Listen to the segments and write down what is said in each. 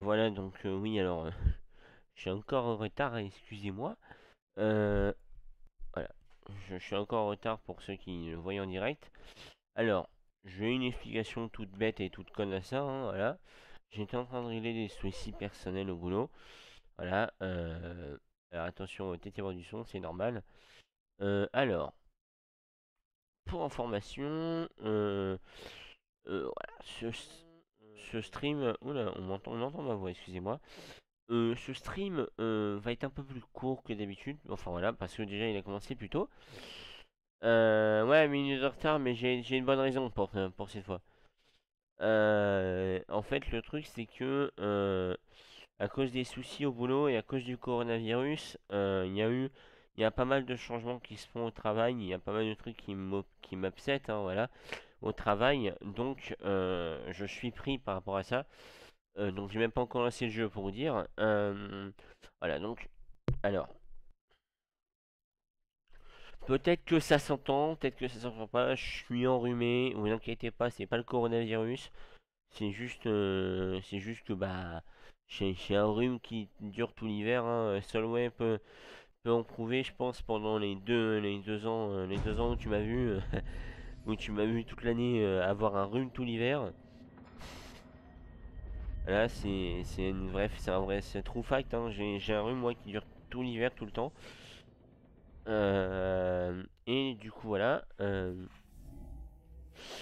voilà, donc oui, alors, je suis encore en retard, excusez-moi. Euh, voilà, je suis encore en retard pour ceux qui le voient en direct. Alors, j'ai une explication toute bête et toute conne à ça, hein, voilà. J'étais en train de régler des soucis personnels au boulot. Voilà, alors attention, peut-être y avoir du son, c'est normal. Alors, pour information, voilà, ce stream, oula, on entend ma voix, excusez-moi. Ce stream va être un peu plus court que d'habitude. Enfin voilà, parce que déjà il a commencé plus tôt. Ouais, minute de retard, mais j'ai une bonne raison pour cette fois. En fait, le truc c'est que à cause des soucis au boulot et à cause du coronavirus, il y a pas mal de changements qui se font au travail. Il y a pas mal de trucs qui m'upset, hein, voilà, au travail. Donc, je suis pris par rapport à ça. Donc j'ai même pas encore lancé le jeu pour vous dire. Voilà, donc, alors, peut-être que ça s'entend, peut-être que ça s'entend pas. Je suis enrhumé, vous inquiétez pas, c'est pas le coronavirus. C'est juste que bah, j'ai un rhume qui dure tout l'hiver. Hein. Solway peut en prouver, je pense, pendant les 2 ans où tu m'as vu, où tu m'as vu toute l'année avoir un rhume tout l'hiver. Là, c'est un vrai, c'est true fact. Hein. J'ai un rhume moi qui dure tout l'hiver, tout le temps. Et du coup, voilà.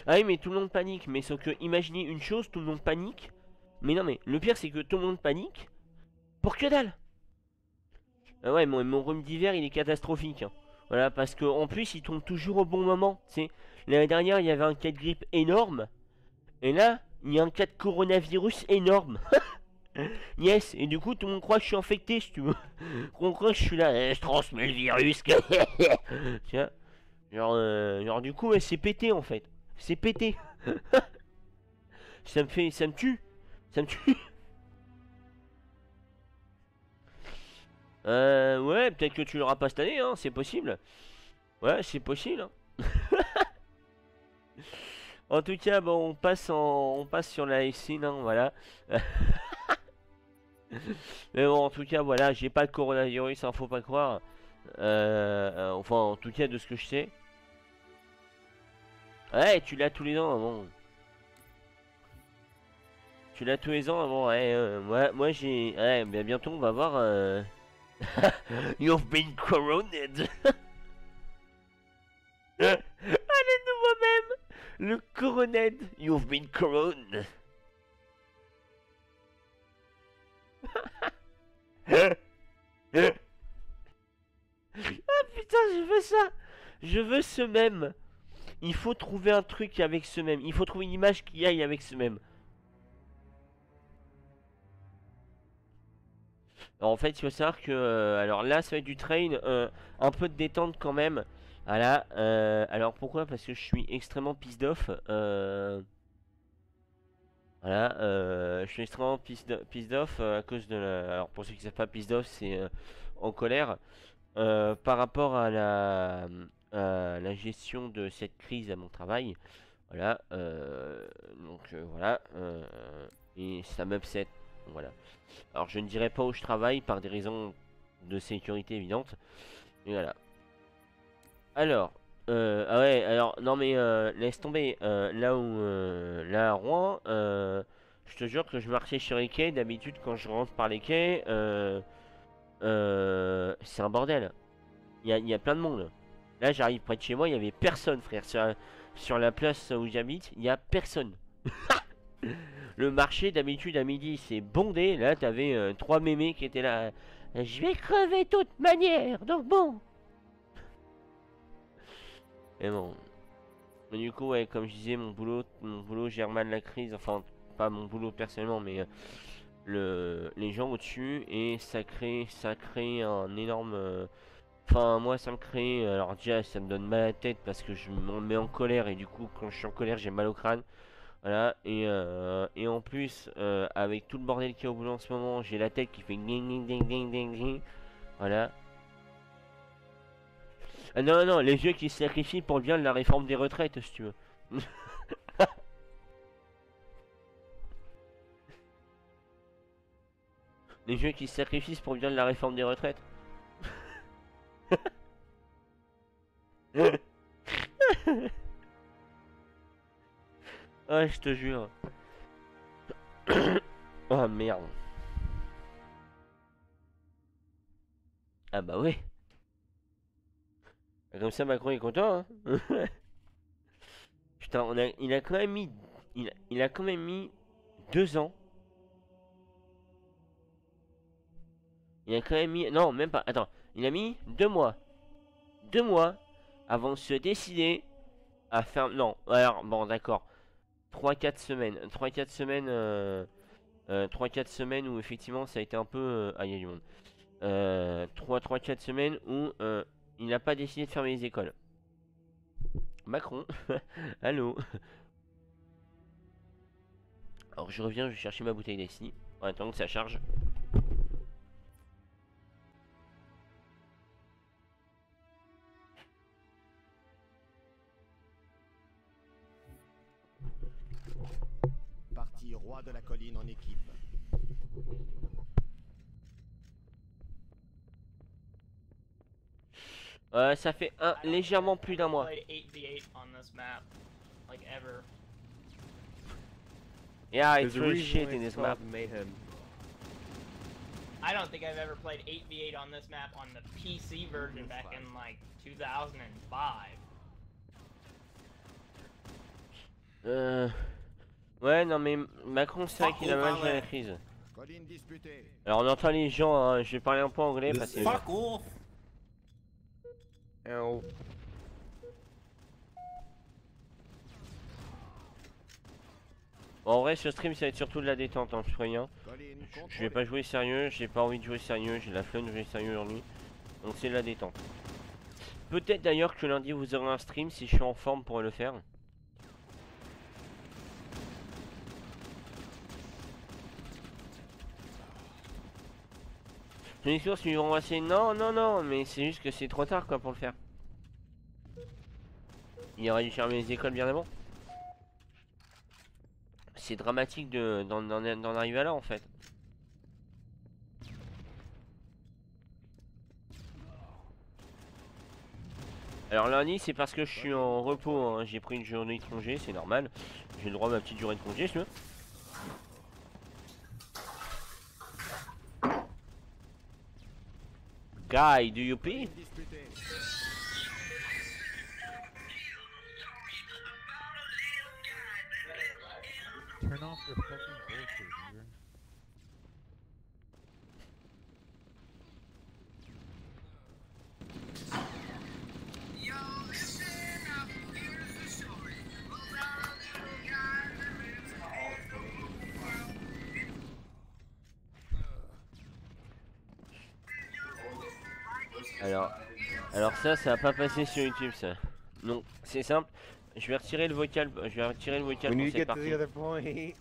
Ah oui, mais tout le monde panique. Mais sauf que, imaginez une chose, tout le monde panique. Mais non, mais le pire, c'est que tout le monde panique. Pour que dalle. Ah ouais, mon rhume d'hiver, il est catastrophique. Hein. Voilà, parce que en plus, il tombe toujours au bon moment. Tu sais, l'année dernière, il y avait un cas de grippe énorme. Et là, il y a un cas de coronavirus énorme. Yes, et du coup, tout le monde croit que je suis infecté, si tu veux. On croit que je suis là, je transmets le virus. Tiens, genre du coup, ouais, c'est pété en fait. C'est pété. Ça me tue. Ça me tue. Ouais, peut-être que tu l'auras pas cette année, hein, c'est possible. Ouais, c'est possible. Hein. En tout cas, bon, on passe sur la scene, hein, voilà. Mais bon, en tout cas, voilà, j'ai pas le coronavirus, hein, faut pas croire. Enfin, en tout cas, de ce que je sais. Ouais, tu l'as tous les ans, bon. Tu l'as tous les ans, bon, ouais, moi j'ai. Ouais, mais bientôt on va voir. You've been coroned. Allez, nouveau même. Le coroned. You've been coroned. Ah putain, je veux ça. Je veux ce même. Il faut trouver un truc avec ce même. Il faut trouver une image qui aille avec ce même. Alors, en fait, il faut savoir que. Alors là, ça va être du train. Un peu de détente quand même. Voilà. Alors pourquoi? Parce que je suis extrêmement pissed off. Voilà. Je suis extrêmement pissed off à cause de la. Alors pour ceux qui ne savent pas, pissed off, c'est en colère. Par rapport à la gestion de cette crise à mon travail. Voilà. Donc voilà. Et ça m'upset. Voilà. Alors je ne dirais pas où je travaille par des raisons de sécurité évidentes. Et voilà. Alors, ah ouais, alors non mais laisse tomber. Là à Rouen, je te jure que je marchais sur les quais. D'habitude quand je rentre par les quais, c'est un bordel. Il y a plein de monde. Là j'arrive près de chez moi, il y avait personne, frère. Sur la place où j'habite, il y a personne. Le marché d'habitude à midi c'est bondé. Là t'avais trois mémés qui étaient là. Je vais crever de toute manière, donc bon. Et bon. Mais du coup, ouais, comme je disais, mon boulot gère mal la crise. Enfin, pas mon boulot personnellement, mais les gens au-dessus. Et ça crée un énorme. Enfin, moi, ça me crée. Alors, déjà, ça me donne mal à la tête parce que je me mets en colère. Et du coup, quand je suis en colère, j'ai mal au crâne. Voilà. Et en plus, avec tout le bordel qu'il y a au boulot en ce moment, j'ai la tête qui fait ding ding ding ding ding ding. Voilà. Ah non, non, les vieux qui se sacrifient pour le bien de la réforme des retraites, si tu veux. Les jeux qui se sacrifient pour bien de la réforme des retraites. Ah, je te jure. Oh merde. Ah bah ouais. Comme ça Macron est content, hein. Putain, il a quand même mis... Il a quand même mis 2 ans. Il a quand même mis... Non, même pas. Attends. Il a mis 2 mois. 2 mois avant de se décider à faire... Non, alors, bon, d'accord. 3-4 semaines. 3-4 semaines... 3-4 semaines où effectivement ça a été un peu... Ah, il y a du monde. 3-4 semaines où il n'a pas décidé de fermer les écoles. Macron. Allô. Alors je reviens, je vais chercher ma bouteille d'ici. En attendant que ça charge. Parti roi de la colline en équipe. Ça fait légèrement plus d'un mois. Yeah, it's really shit in this map. Mayhem. I don't think I've ever played 8v8 on this map on the PC version back in like 2005. Ouais, non mais Macron, c'est vrai qu'il a mal géré la crise. Colline disputée. Alors on entend les gens, hein, je vais parler un peu anglais parce que... Fuck off! Ow. Bon, en vrai, ce stream, ça va être surtout de la détente, hein, je préviens. Colline Je vais pas jouer sérieux, j'ai pas envie de jouer sérieux, j'ai la flemme de jouer sérieux aujourd'hui. Donc c'est de la détente. Peut-être d'ailleurs que lundi vous aurez un stream si je suis en forme pour le faire. Les sources lui ont assez... Non, non, non, mais c'est juste que c'est trop tard quoi pour le faire. Il aurait dû fermer les écoles bien avant. C'est dramatique d'en arriver à là en fait. Alors lundi c'est parce que je suis en repos, hein. J'ai pris une journée de congé, c'est normal. J'ai le droit à ma petite durée de congé, si tu veux. Guy, do you pee? disputée. Turn off your fucking bullshit, nigga. Alors ça va pas passer sur YouTube ça. Non, c'est simple. Je vais retirer le vocal, We pour need to cette get to partie. the other point. Je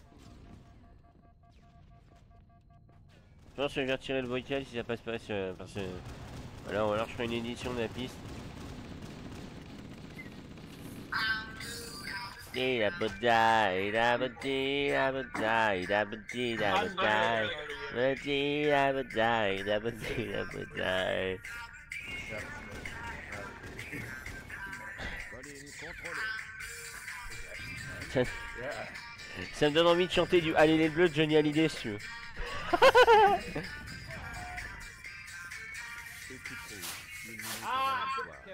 pense que je vais retirer le vocal si ça passe pas parce que... Voilà, ou alors je ferai une édition de la piste. Colline contrôlée. Ça me donne envie de chanter du Allez les Bleus de Johnny Hallyday si tu veux. Équipée. Une minute Ah, avant triple la kill.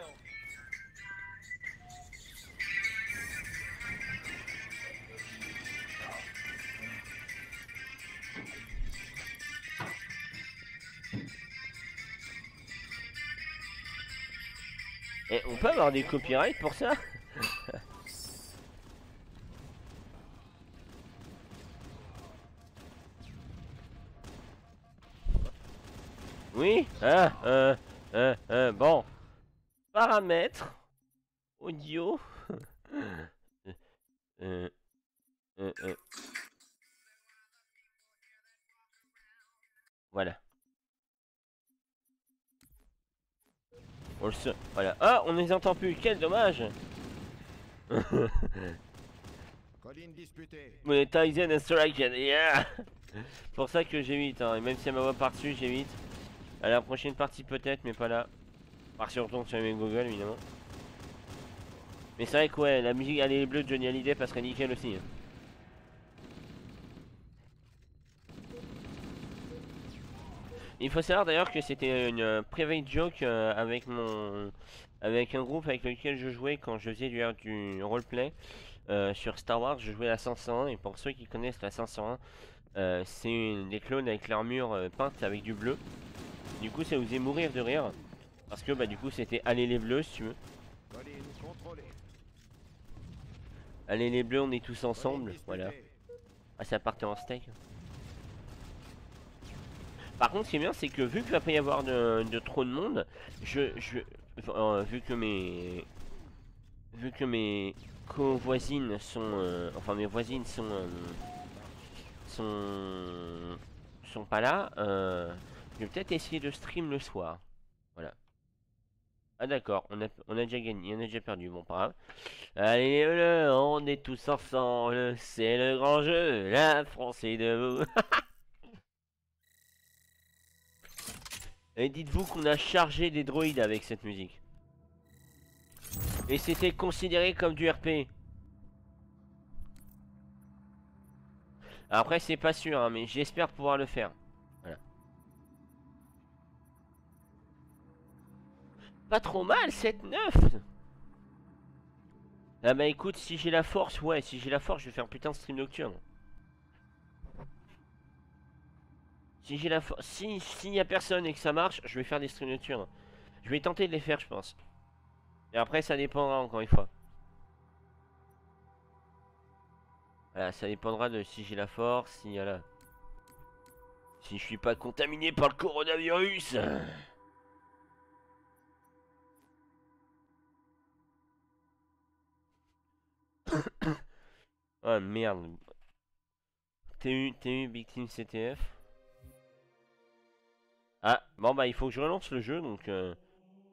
Et on peut avoir des copyrights pour ça? Oui? Bon. Paramètres. Audio. Voilà. Voilà. Ah, on ne les entend plus. Quel dommage. Colline disputée. Monetized and Insurrection, yeah. C'est pour ça que j'évite, hein. Et même si elle m'envoie par-dessus, j'évite. À la prochaine partie peut-être, mais pas là. Par surtout sur mes Google, évidemment. Mais c'est vrai que ouais, la musique Allez les Bleus de Johnny Hallyday passerait nickel aussi. Hein. Il faut savoir d'ailleurs que c'était une private joke avec un groupe avec lequel je jouais quand je faisais du roleplay sur Star Wars. Je jouais la 501 et pour ceux qui connaissent la 501, c'est des clones avec l'armure peinte avec du bleu. Du coup, ça vous faisait mourir de rire parce que bah du coup c'était Allez les Bleus si tu veux. Colline contrôlée. Allez les Bleus, on est tous ensemble, Colline voilà. disputée. Ah, ça partait en steak. Par contre, ce qui est bien, c'est que vu qu'il va pas y avoir de trop de monde, vu que mes co-voisines sont, enfin mes voisines sont pas là, je vais peut-être essayer de stream le soir. Voilà. Ah d'accord, on a déjà gagné, on a déjà perdu, bon pas grave. Allez, on est tous ensemble, c'est le grand jeu, la France est debout. Et dites-vous qu'on a chargé des droïdes avec cette musique. Et c'était considéré comme du RP. Après c'est pas sûr, hein, mais j'espère pouvoir le faire. Voilà. Pas trop mal, 7-9. Ah bah écoute, si j'ai la force, ouais, si j'ai la force, je vais faire putain de stream nocturne. Si j'ai la force, s'il y a personne et que ça marche, je vais faire des streams nocturnes. Je vais tenter de les faire, je pense. Et après, ça dépendra encore une fois. Voilà, ça dépendra de si j'ai la force, si voilà. Si je suis pas contaminé par le coronavirus. Ah merde. TU Big Team CTF. Ah, bon bah il faut que je relance le jeu donc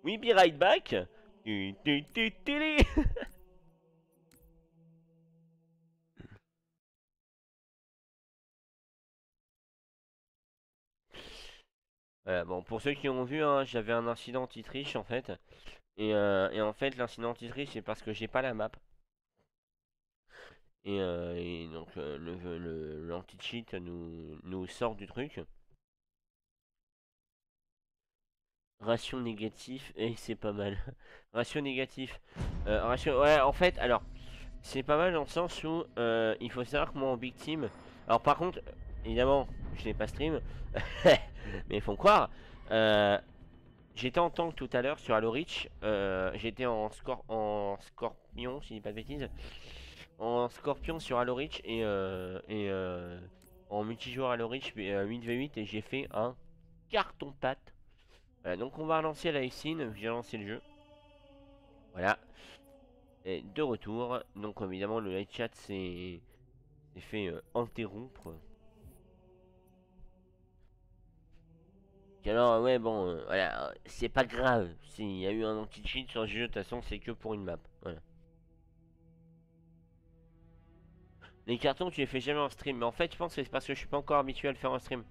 oui, be right back. Voilà, bon pour ceux qui ont vu, hein, j'avais un incident anti-triche en fait. Et en fait l'incident anti-triche c'est parce que j'ai pas la map. Et donc l'anti-cheat nous sort du truc. Ratio négatif, et c'est pas mal. Ratio négatif. Ouais, en fait, alors, c'est pas mal dans le sens où il faut savoir que moi en Big Team. Alors, par contre, évidemment, je n'ai pas stream, mais ils font croire. J'étais en tank tout à l'heure sur Halo Reach. J'étais en scorpion, si je dis pas de bêtises. En scorpion sur Halo Reach et en multijoueur Halo Reach 8v8 et j'ai fait un carton pâte. Voilà, donc on va relancer la scene, j'ai lancé le jeu. Voilà. Et de retour. Donc évidemment le live chat s'est fait interrompre. Alors ouais bon voilà, c'est pas grave. S'il y a eu un anti-cheat sur le jeu, de toute façon c'est que pour une map. Voilà. Les cartons tu les fais jamais en stream. Mais en fait je pense que c'est parce que je suis pas encore habitué à le faire en stream.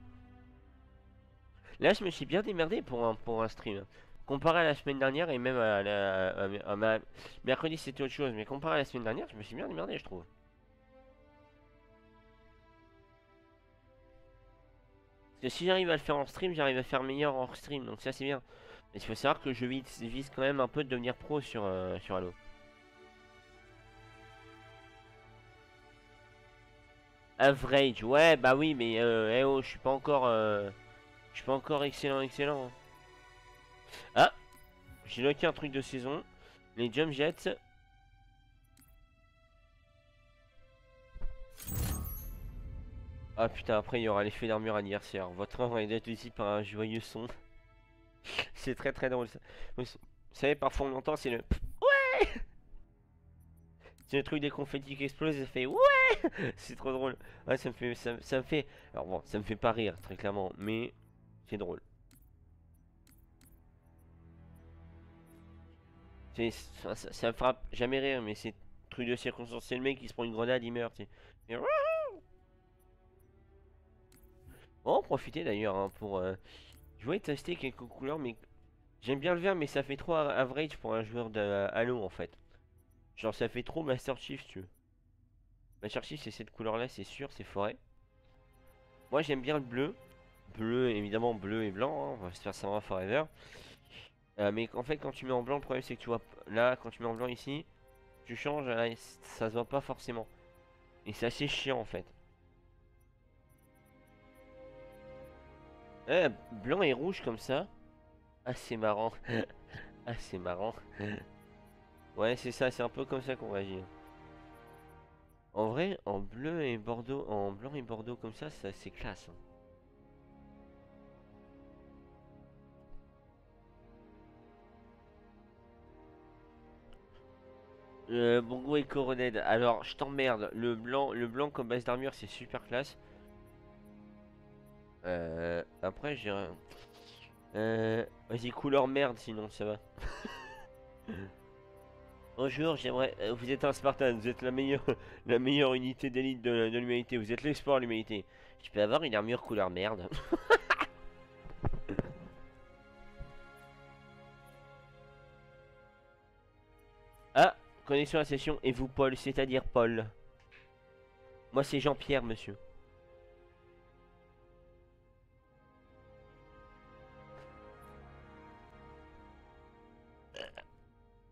Là je me suis bien démerdé pour un stream. Comparé à la semaine dernière et même à ma... Mercredi c'était autre chose, mais comparé à la semaine dernière, je me suis bien démerdé je trouve. Parce que si j'arrive à le faire en stream, j'arrive à faire meilleur en stream, donc ça c'est bien. Mais il faut savoir que je vise quand même un peu de devenir pro sur Halo. Average, ouais bah oui mais eh oh, je suis pas encore excellent. Hein. Ah, j'ai loqué un truc de saison. Les jump jets. Ah putain, après il y aura l'effet d'armure anniversaire. Votre œuvre est d'être ici par un joyeux son. C'est très très drôle ça. Vous savez, parfois on entend, c'est le ouais. C'est le truc des confettis qui explosent et ça fait ouais. C'est trop drôle. Ouais, ça me fait. Alors bon, ça me fait pas rire très clairement, mais c'est drôle. Ça me fera jamais rire, mais c'est truc de circonstance, c'est le mec qui se prend une grenade, il meurt, tu sais. Et... On va en profiter d'ailleurs hein, pour... Je voulais tester quelques couleurs, mais j'aime bien le vert, mais ça fait trop average pour un joueur de Halo en fait. Genre ça fait trop Master Chief, si tu veux. Master Chief c'est cette couleur là, c'est sûr, c'est forêt. Moi j'aime bien le bleu. Bleu, évidemment bleu et blanc, hein, on va se faire ça forever. Mais en fait quand tu mets en blanc, le problème c'est que tu vois là, quand tu mets en blanc ici, tu changes, là, ça se voit pas forcément. Et c'est assez chiant en fait. Blanc et rouge comme ça. Ah c'est marrant. Ah c'est marrant. Ouais c'est ça, c'est un peu comme ça qu'on réagit. En vrai, en bleu et bordeaux, en blanc et bordeaux comme ça c'est classe. Hein. Bongo et Coronel. Alors, je t'emmerde. Le blanc comme base d'armure, c'est super classe. Après, j'ai un... Vas-y, couleur merde, sinon ça va. Bonjour, j'aimerais... vous êtes un Spartan, vous êtes la meilleure unité d'élite de l'humanité. Vous êtes l'espoir de l'humanité. Je peux avoir une armure couleur merde. Ah, connexion à la session. Et vous, Paul, c'est-à-dire Paul. Moi, c'est Jean-Pierre, monsieur.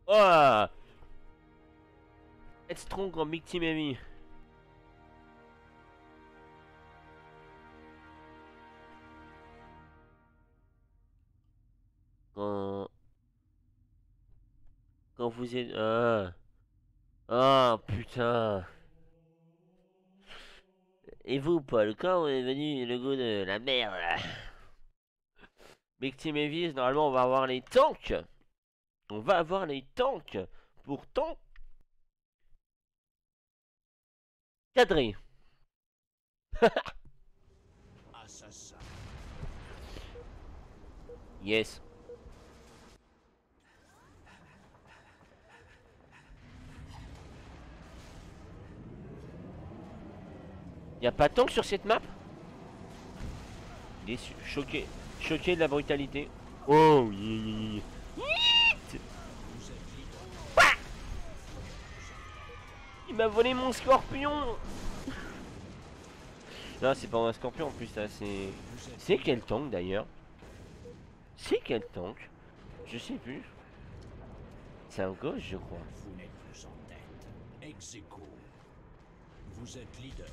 Oh! Être strong en Big Team Heavy. Quand... Quand vous êtes... Ah, putain. Et vous, Paul, quand est venu le goût de la merde? Big Team Heavy, normalement, on va avoir les tanks. On va avoir les tanks. Pourtant... Cadré. Assassin. Yes. Y a pas de tank sur cette map? Déçu, choqué. Choqué de la brutalité. Oh, il m'a volé mon scorpion. Non, c'est pas un scorpion en plus, ça c'est... C'est quel tank d'ailleurs? C'est quel tank? Je sais plus. C'est un gauche, je crois. Vous n'êtes plus en tête. Ex aequo. Vous êtes leader.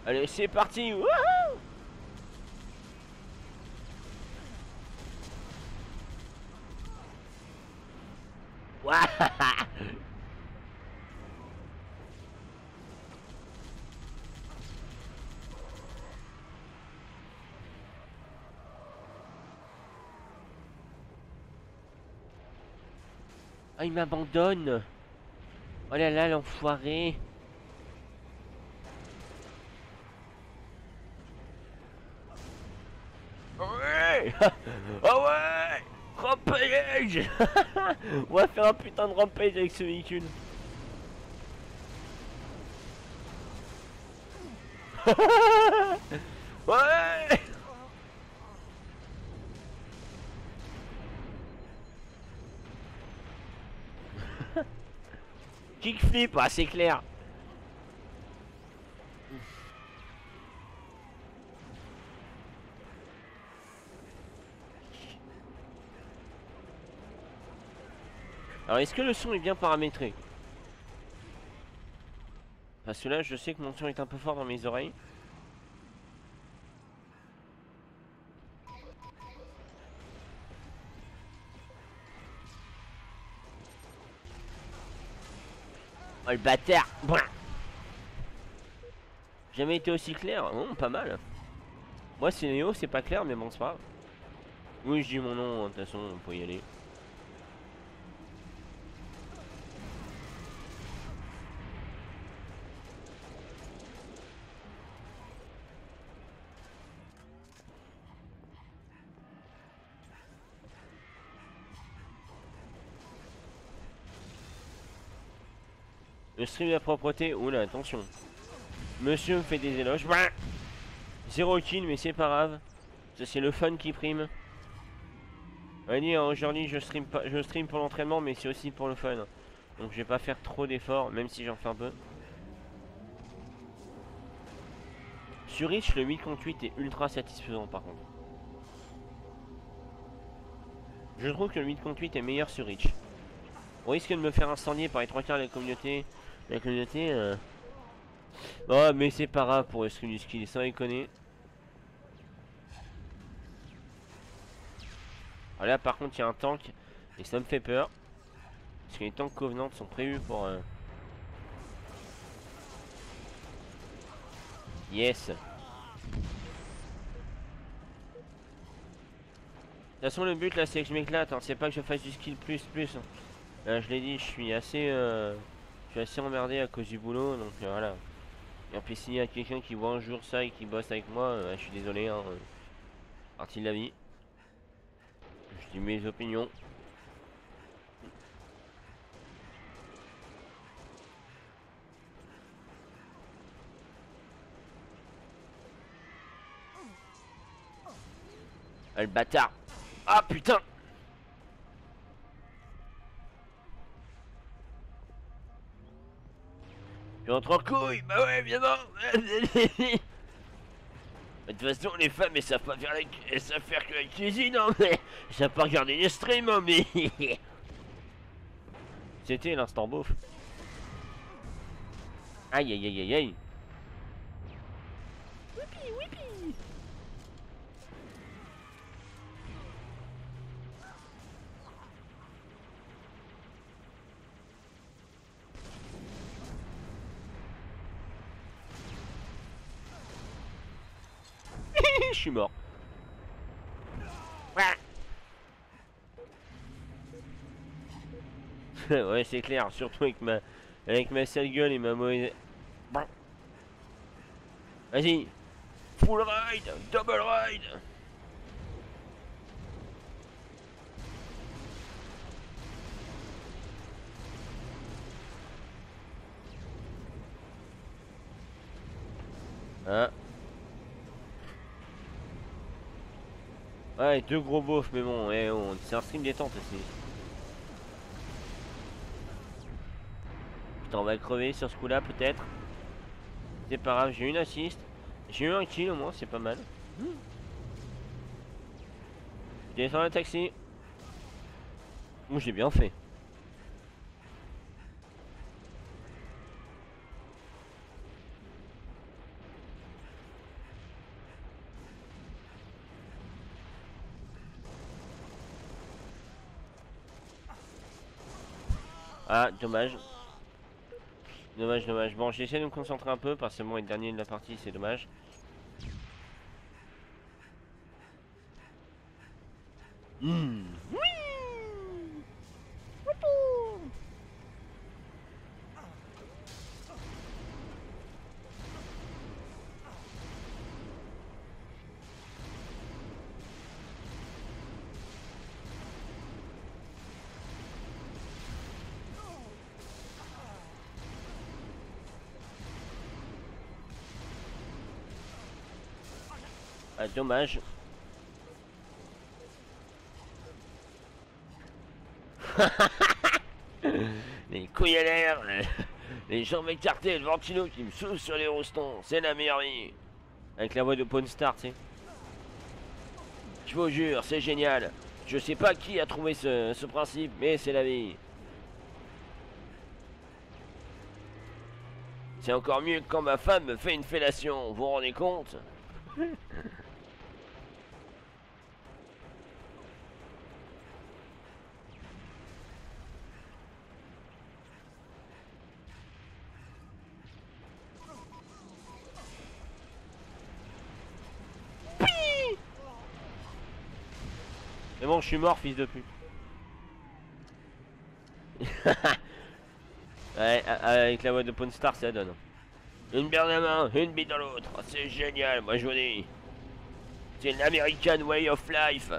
Allez, c'est parti. Wouhou. Ouah. Ah, il m'abandonne. Oh là là, l'enfoiré. Ouais. Oh ouais. Rampage. On va faire un putain de rampage avec ce véhicule. Ouais. Kickflip, ah c'est clair. Alors est-ce que le son est bien paramétré? Parce que là je sais que mon son est un peu fort dans mes oreilles. Oh le bâtard. Jamais été aussi clair. Oh, pas mal. Moi c'est Néo, c'est pas clair mais bon c'est pas grave. Oui je dis mon nom, de toute façon on peut y aller. Le stream de la propreté. Oula, attention. Monsieur me fait des éloges. Bah, 0 kill, mais c'est pas grave. Ça, c'est le fun qui prime. Allez, aujourd'hui, je stream pour l'entraînement, mais c'est aussi pour le fun. Donc, je vais pas faire trop d'efforts, même si j'en fais un peu. Sur Reach, le 8 contre 8 est ultra satisfaisant, par contre. Je trouve que le 8 contre 8 est meilleur sur Reach. On risque de me faire incendier par les 3 quarts de la communauté. Oh, mais c'est pas grave pour le stream du skill, sans déconner. Alors là, par contre, il y a un tank. Et ça me fait peur. Parce que les tanks Covenant sont prévus pour... Yes. De toute façon, le but là, c'est que je m'éclate. Hein. C'est pas que je fasse du skill plus. Là, je l'ai dit, je suis assez emmerdé à cause du boulot. Donc voilà. Et puis s'il y a quelqu'un qui voit un jour ça et qui bosse avec moi, je suis désolé. Hein, partie de la vie. Je dis mes opinions. Ah, le bâtard. Ah putain. Tu rentres en couille. Bah ouais, évidemment. De toute façon, les femmes, elles savent pas faire elles savent faire que la cuisine, hein, mais elles savent pas regarder les streams, hein, mais... C'était l'instant beauf. Aïe, aïe, aïe, aïe, aïe. Whippy, whippy. Je suis mort. Ouais, c'est clair, surtout avec ma sale gueule et ma mauvaise... Vas-y. Full ride, double ride. Ah. Ouais, deux gros beaufs, mais bon, c'est un stream détente aussi. Putain, on va crever sur ce coup là peut-être. C'est pas grave, j'ai une assist. J'ai eu un kill au moins, c'est pas mal. Je descends le taxi. Moi j'ai bien fait. Ah, dommage. Dommage. Bon, j'essaie de me concentrer un peu parce que bon, être dernier de la partie, c'est dommage. Oui. Ah, dommage. Les couilles à l'air, les jambes écartées, le ventilo qui me souffle sur les rostons, c'est la meilleure vie. Avec la voix de Pawn Star, tu sais. Je vous jure, c'est génial. Je sais pas qui a trouvé ce principe, mais c'est la vie. C'est encore mieux que quand ma femme me fait une fellation, vous vous rendez compte? Mais bon, je suis mort, fils de pute. Ouais, avec la voix de Pawn Star, ça donne. Une bière dans la main, une bille dans l'autre. C'est génial, moi je vous dis. C'est l'American way of life.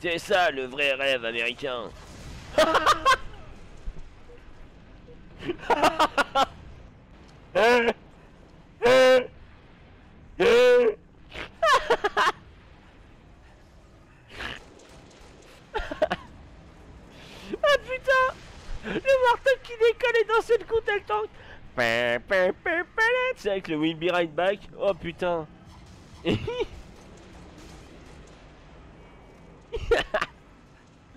C'est ça le vrai rêve américain. Ah putain, le marteau qui décolle et d'un seul coup t'as le tank. C'est avec le Will Be Right Back. Oh putain. Le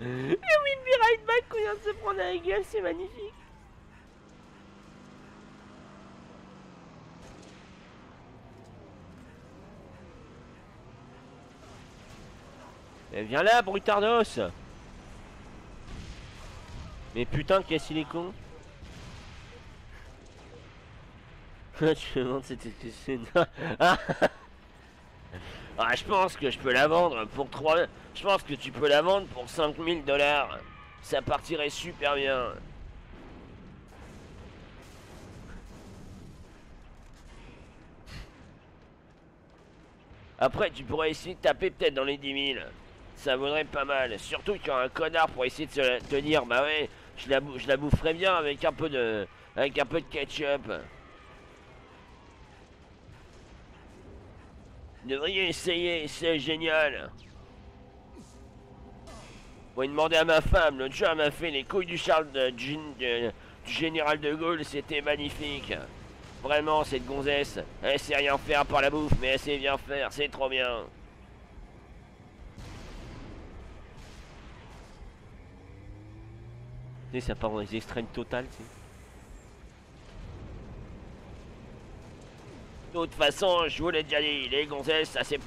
Will Be Right Back qu'on vient de se prendre à la gueule, c'est magnifique. Eh, viens là, brutardos. Mais putain, qu'est-ce qu'il est con. Je me demande c'était que c'est... Ah, je pense que je peux la vendre pour 3... Je pense que tu peux la vendre pour 5000 $. Ça partirait super bien. Après, tu pourrais essayer de taper peut-être dans les 10 000. Ça vaudrait pas mal. Surtout qu'il y a un connard pour essayer de te dire, bah ouais, je la boufferais bien avec un peu de ketchup. Vous devriez essayer, c'est génial. Bon, il demandait à ma femme, l'autre jour elle m'a fait les couilles du du général de Gaulle, c'était magnifique. Vraiment, cette gonzesse, elle sait rien faire par la bouffe, mais elle sait bien faire, c'est trop bien. Tu sais, ça part dans les extrêmes totales, tu sais. De toute façon, je vous l'ai déjà dit, les gonzesses, ça c'est...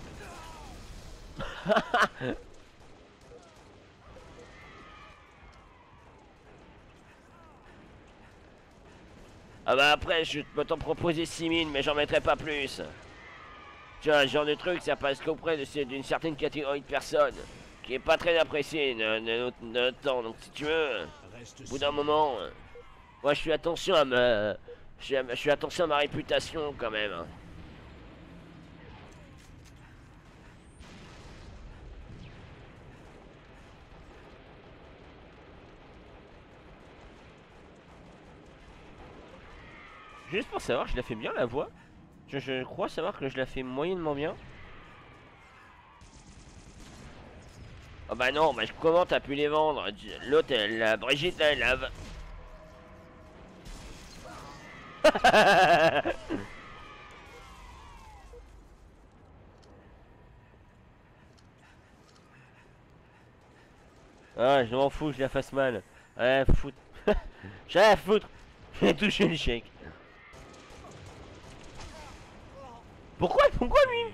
Ah bah après, je peux t'en proposer 6000, mais j'en mettrai pas plus. Tu vois, ce genre de truc, ça passe qu'auprès d'une certaine catégorie de personnes, qui est pas très appréciée de notre temps. Donc si tu veux, au bout d'un moment, moi je fais attention à je fais attention à ma réputation quand même. Juste pour savoir, je la fais bien la voix. Je crois savoir que je la fais moyennement bien. Oh bah non, bah comment t'as pu les vendre? L'autre, la Brigitte, elle a... Ah, je m'en fous, je la fasse mal. Ouais, foutre. J'ai rien à foutre. J'ai touché l'échec. Pourquoi lui?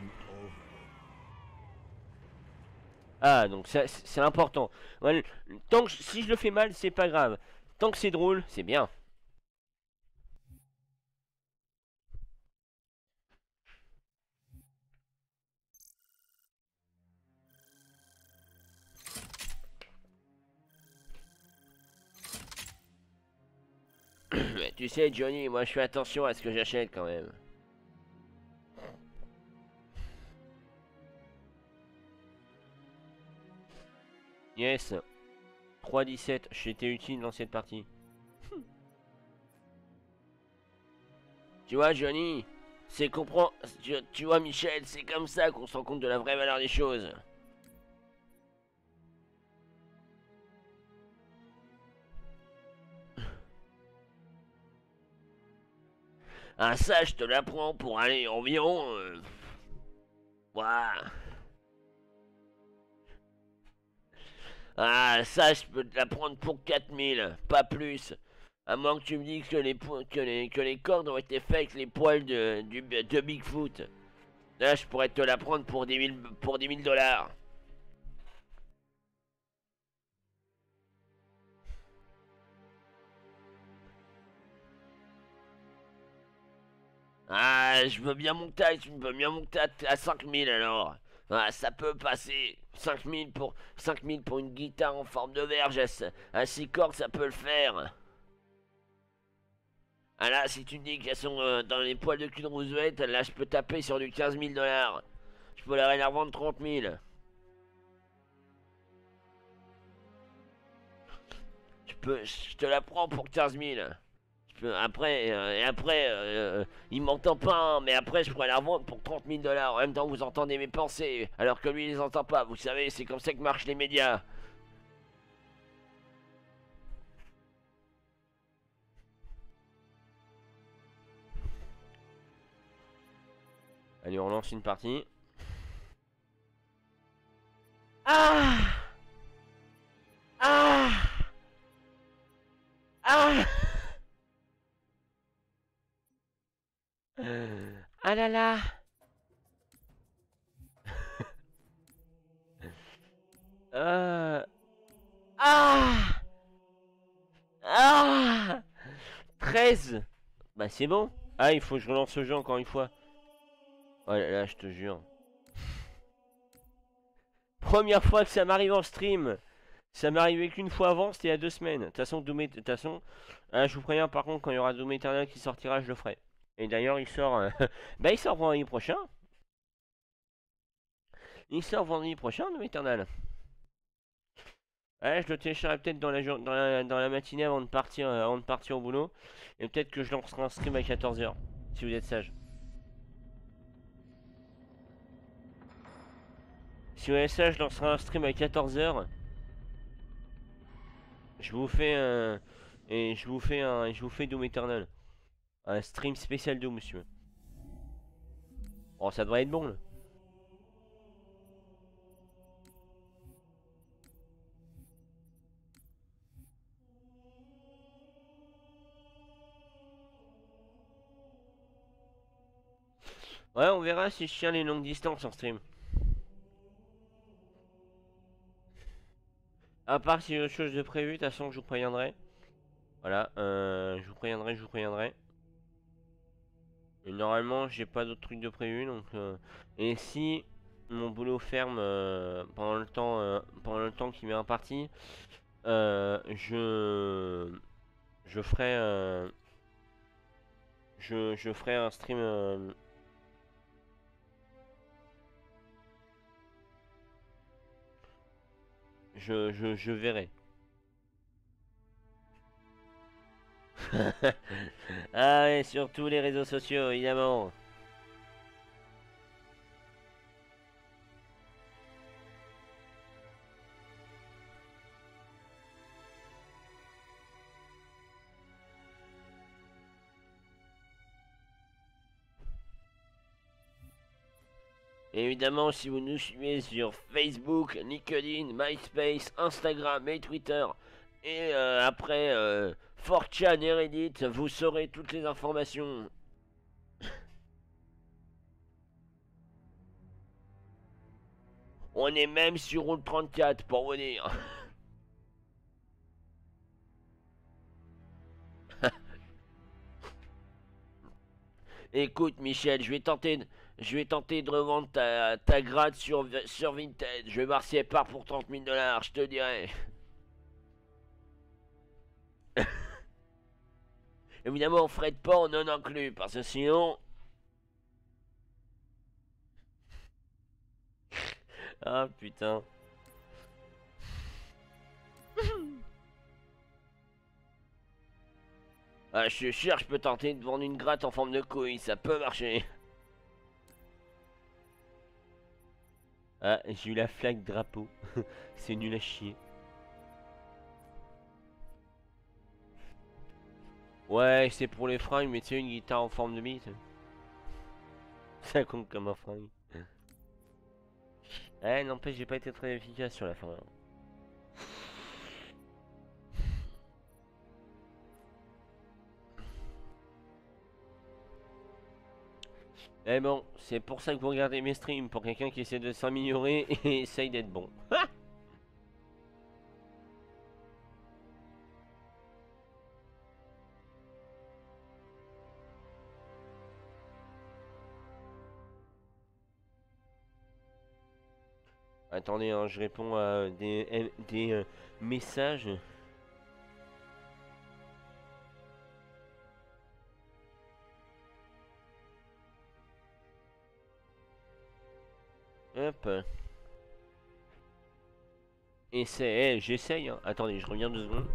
Ah, donc c'est important. Ouais, tant que si je le fais mal, c'est pas grave. Tant que c'est drôle, c'est bien. Mais tu sais, Johnny, moi je fais attention à ce que j'achète quand même. Yes. 3-17, j'étais utile dans cette partie. Tu vois, Johnny, c'est comprendre. Tu vois, Michel, c'est comme ça qu'on se rend compte de la vraie valeur des choses. Ah, ça, je te l'apprends pour aller environ. Ouah. Ah, ça, je peux te la prendre pour 4000, pas plus. À moins que tu me dises que les cordes ont été faites avec les poils de Bigfoot. Là, je pourrais te la prendre pour 10 000, pour 10 000 $. Ah, je veux bien monter à 5000 alors. Ah, ça peut passer. 5000 pour une guitare en forme de verge à 6 cordes, ça peut le faire. Ah là, si tu me dis qu'elles sont dans les poils de cul de Roosevelt, là je peux taper sur du 15 000 $. Je peux la revendre 30 000. je te la prends pour 15 000. Après, il m'entend pas, hein, mais après je pourrais la revendre pour 30 000 $. En même temps, vous entendez mes pensées, alors que lui, il les entend pas. Vous savez, c'est comme ça que marchent les médias. Allez, on lance une partie. Ah! Ah! Ah! Ah là là! Ah! Ah! 13! Bah c'est bon. Ah, il faut que je relance le jeu encore une fois. Oh là là, je te jure. Première fois que ça m'arrive en stream. Ça m'est arrivé qu'une fois avant, c'était il y a 2 semaines. De toute façon, je vous préviens par contre, quand il y aura Doom Eternal qui sortira, je le ferai. Et d'ailleurs, il sort... bah, il sort vendredi prochain. Il sort vendredi prochain, Doom Eternal. Ouais, je le téléchargerai peut-être dans la matinée avant de partir au boulot. Et peut-être que je lancerai un stream à 14 h, si vous êtes sage. Si vous êtes sage, je lancerai un stream à 14 h. Je vous fais un... Et je vous fais Doom Eternal. Un stream spécial Doom, monsieur. Oh, ça devrait être bon, là. Ouais, on verra si je tiens les longues distances en stream. À part si y a autre chose de prévu, de toute façon, je vous préviendrai. Voilà, je vous préviendrai. Et normalement, j'ai pas d'autres trucs de prévu, donc... Et si mon boulot ferme pendant le temps qui m'est imparti, je ferai... je ferai un stream... je verrai. Ah ouais, sur tous les réseaux sociaux, évidemment. Évidemment, si vous nous suivez sur Facebook, LinkedIn, MySpace, Instagram et Twitter, et après 4chan et Reddit, vous saurez toutes les informations. On est même sur Route 34 pour vous dire. Écoute Michel, je vais tenter de revendre ta grade sur Vinted. Je vais voir si elle part pour 30 000 $, je te dirai. Évidemment, frais de port non inclus, parce que sinon... Ah putain. Ah, je suis sûr, je peux tenter de vendre une gratte en forme de couille, ça peut marcher. Ah, j'ai eu la flaque drapeau. C'est nul à chier. Ouais, c'est pour les fringues, mais tu sais, une guitare en forme de bite. Ça compte comme un fringue. Eh, n'empêche, j'ai pas été très efficace sur la fin. Eh bon, c'est pour ça que vous regardez mes streams, pour quelqu'un qui essaie de s'améliorer et essaye d'être bon. Attendez, hein, je réponds à des messages. Hop. J'essaye, hein. Attendez, je reviens 2 secondes.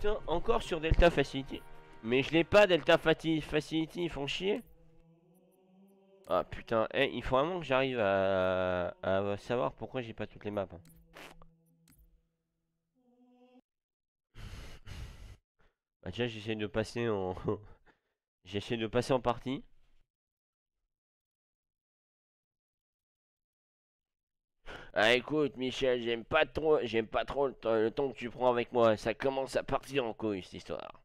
Putain, encore sur Delta Facility. Mais je l'ai pas Delta Facility, ils font chier. Ah putain, il faut vraiment que j'arrive à savoir pourquoi j'ai pas toutes les maps. Hein. Bah déjà j'essaie de passer en... j'essaie de passer en partie. Ah écoute Michel, j'aime pas trop le temps que tu prends avec moi. Ça commence à partir en couille cette histoire.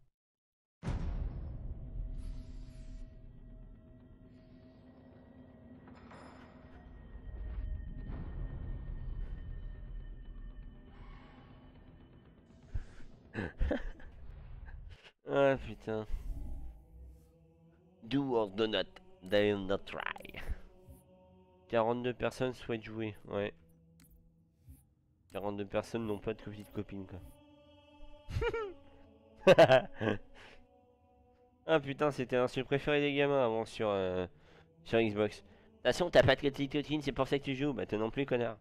Ah putain. Do or do not, they will not try. 42 personnes souhaitent jouer, ouais. 42 personnes n'ont pas de petite copine quoi. Ah putain, c'était un jeu préféré des gamins avant sur Xbox. De toute façon, t'as pas de petite copine, c'est pour ça que tu joues. Bah toi non plus, connard.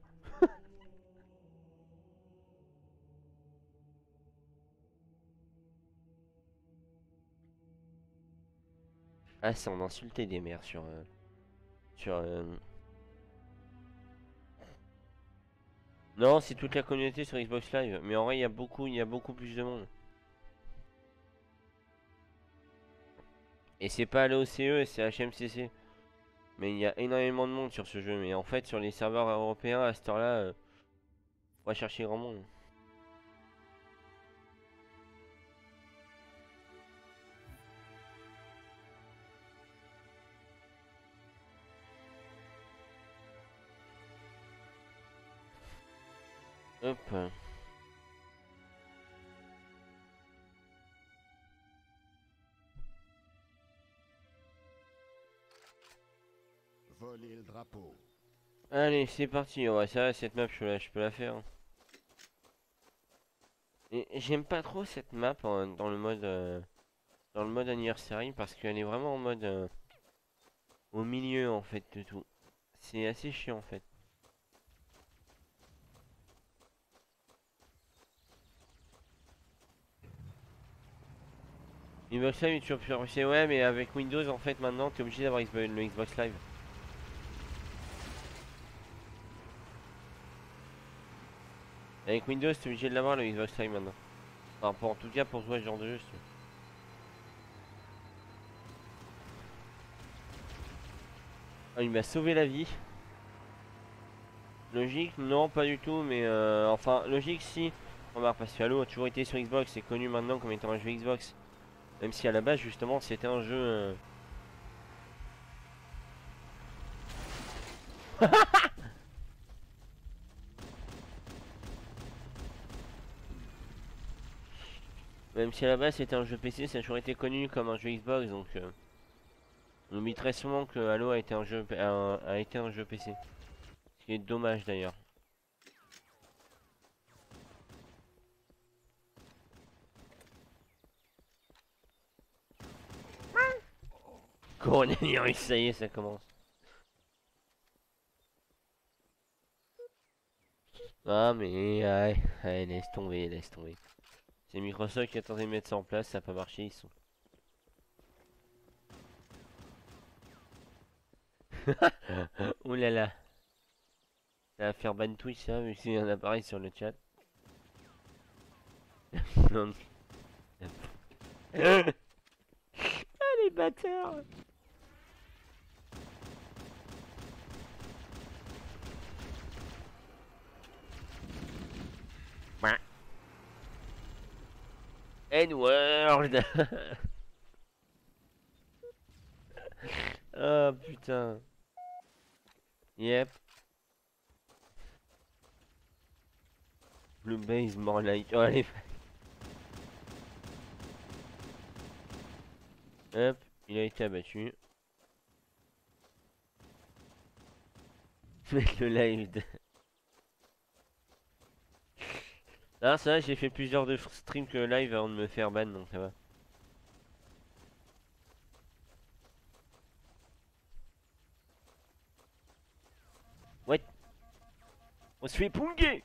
Ah, ça on insultait des mères sur. Non, c'est toute la communauté sur Xbox Live. Mais en vrai, il y a beaucoup plus de monde. Et c'est pas l'OCE, c'est HMCC. Mais il y a énormément de monde sur ce jeu. Mais en fait, sur les serveurs européens, à cette heure-là, on va chercher grand monde. Hop. Voler le drapeau. Allez, c'est parti. Ouais, ça, cette map, je peux la faire. Hein. Et j'aime pas trop cette map dans le mode anniversary parce qu'elle est vraiment en mode au milieu en fait de tout. C'est assez chiant en fait. Xbox Live est toujours plus réussi. Ouais, mais avec Windows en fait maintenant t'es obligé d'avoir le Xbox Live. Avec Windows t'es obligé de l'avoir le Xbox Live maintenant. Enfin, en tout cas pour jouer à ce genre de jeu. Ah, il m'a sauvé la vie. Logique, non, pas du tout, mais enfin, logique si. Remarque, parce que Halo a toujours été sur Xbox, c'est connu maintenant comme étant un jeu Xbox. Même si à la base, justement, c'était un jeu. Même si à la base c'était un jeu PC, ça a toujours été connu comme un jeu Xbox, donc on oublie très souvent que Halo a été un jeu PC. Ce qui est dommage d'ailleurs. Coronavirus, ça y est, ça commence. Ah mais ouais, laisse tomber, laisse tomber. C'est Microsoft qui a tenté de mettre ça en place, ça n'a pas marché, ils sont. Ouh là là. Ça va faire ban Twitch ça, vu qu'il y a un appareil sur le chat. Non. Ah les bâtards. N-World. Oh putain. Yep. Blue base more like. Oh allez. Hop, il a été abattu. Mettre le live de... Ah ça j'ai fait plusieurs de streams que live avant de me faire ban donc ça va. Ouais. On se fait punguer.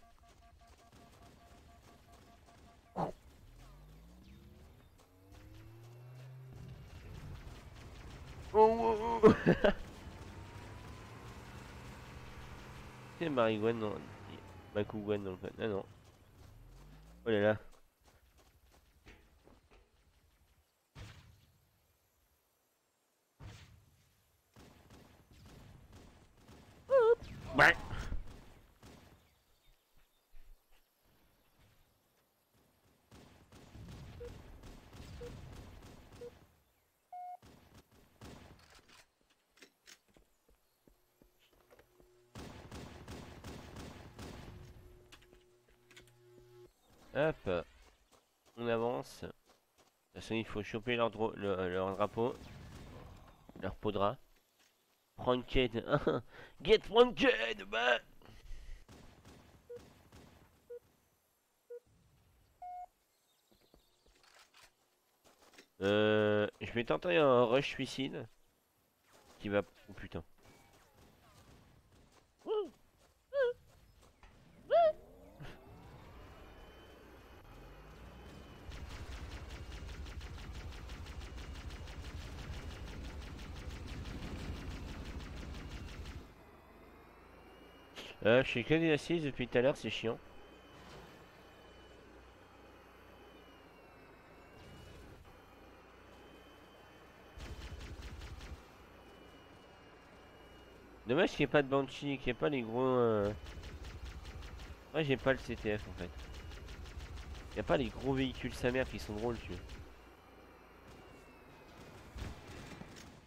Oh, oh, oh. C'est Marigoine non. Makougoine dans le code. Ah non. Oh là là. Ouais. Hop. On avance. De toute façon, il faut choper leur drapeau. Leur peau de rat. Ranked. Get ranked, bah. Je vais tenter un rush suicide. Qui va... Oh putain. Je fais que des assises depuis tout à l'heure, c'est chiant. Dommage qu'il n'y ait pas de Banshee, qu'il n'y ait pas les gros... Ouais, j'ai pas le CTF en fait. Il n'y a pas les gros véhicules sa mère qui sont drôles, tu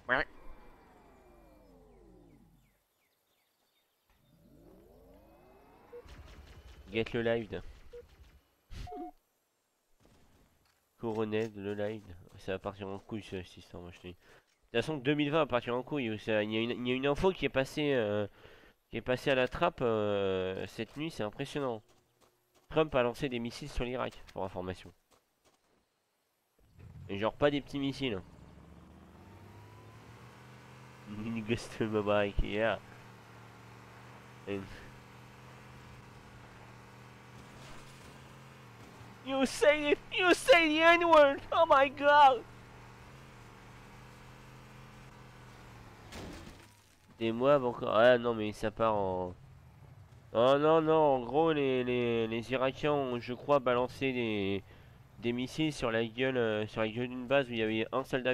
vois. Ouais. Get le live. Coronet, le live. Ça va partir en couille ce assistant, moi je te dis. De toute façon, 2020 va partir en couille. Il y a une info qui est passée à la trappe cette nuit, c'est impressionnant. Trump a lancé des missiles sur l'Irak, pour information. Et genre pas des petits missiles. Ghost my bike, yeah. And you say it! You say the N-word! Oh my god! Des mois encore. Ah non, mais ça part en. Oh non, non, en gros, les Irakiens ont, je crois, balancé des missiles sur la gueule d'une base où il y avait un soldat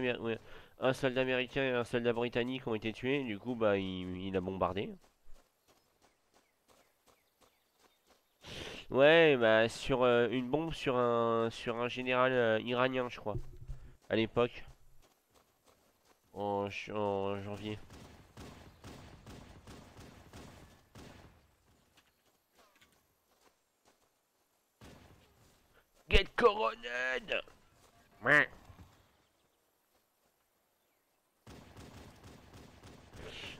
américain et un soldat britannique ont été tués. Du coup, bah, il a bombardé. Ouais, bah, sur une bombe sur un général iranien, je crois, à l'époque, en janvier. Get coroned! Ouais.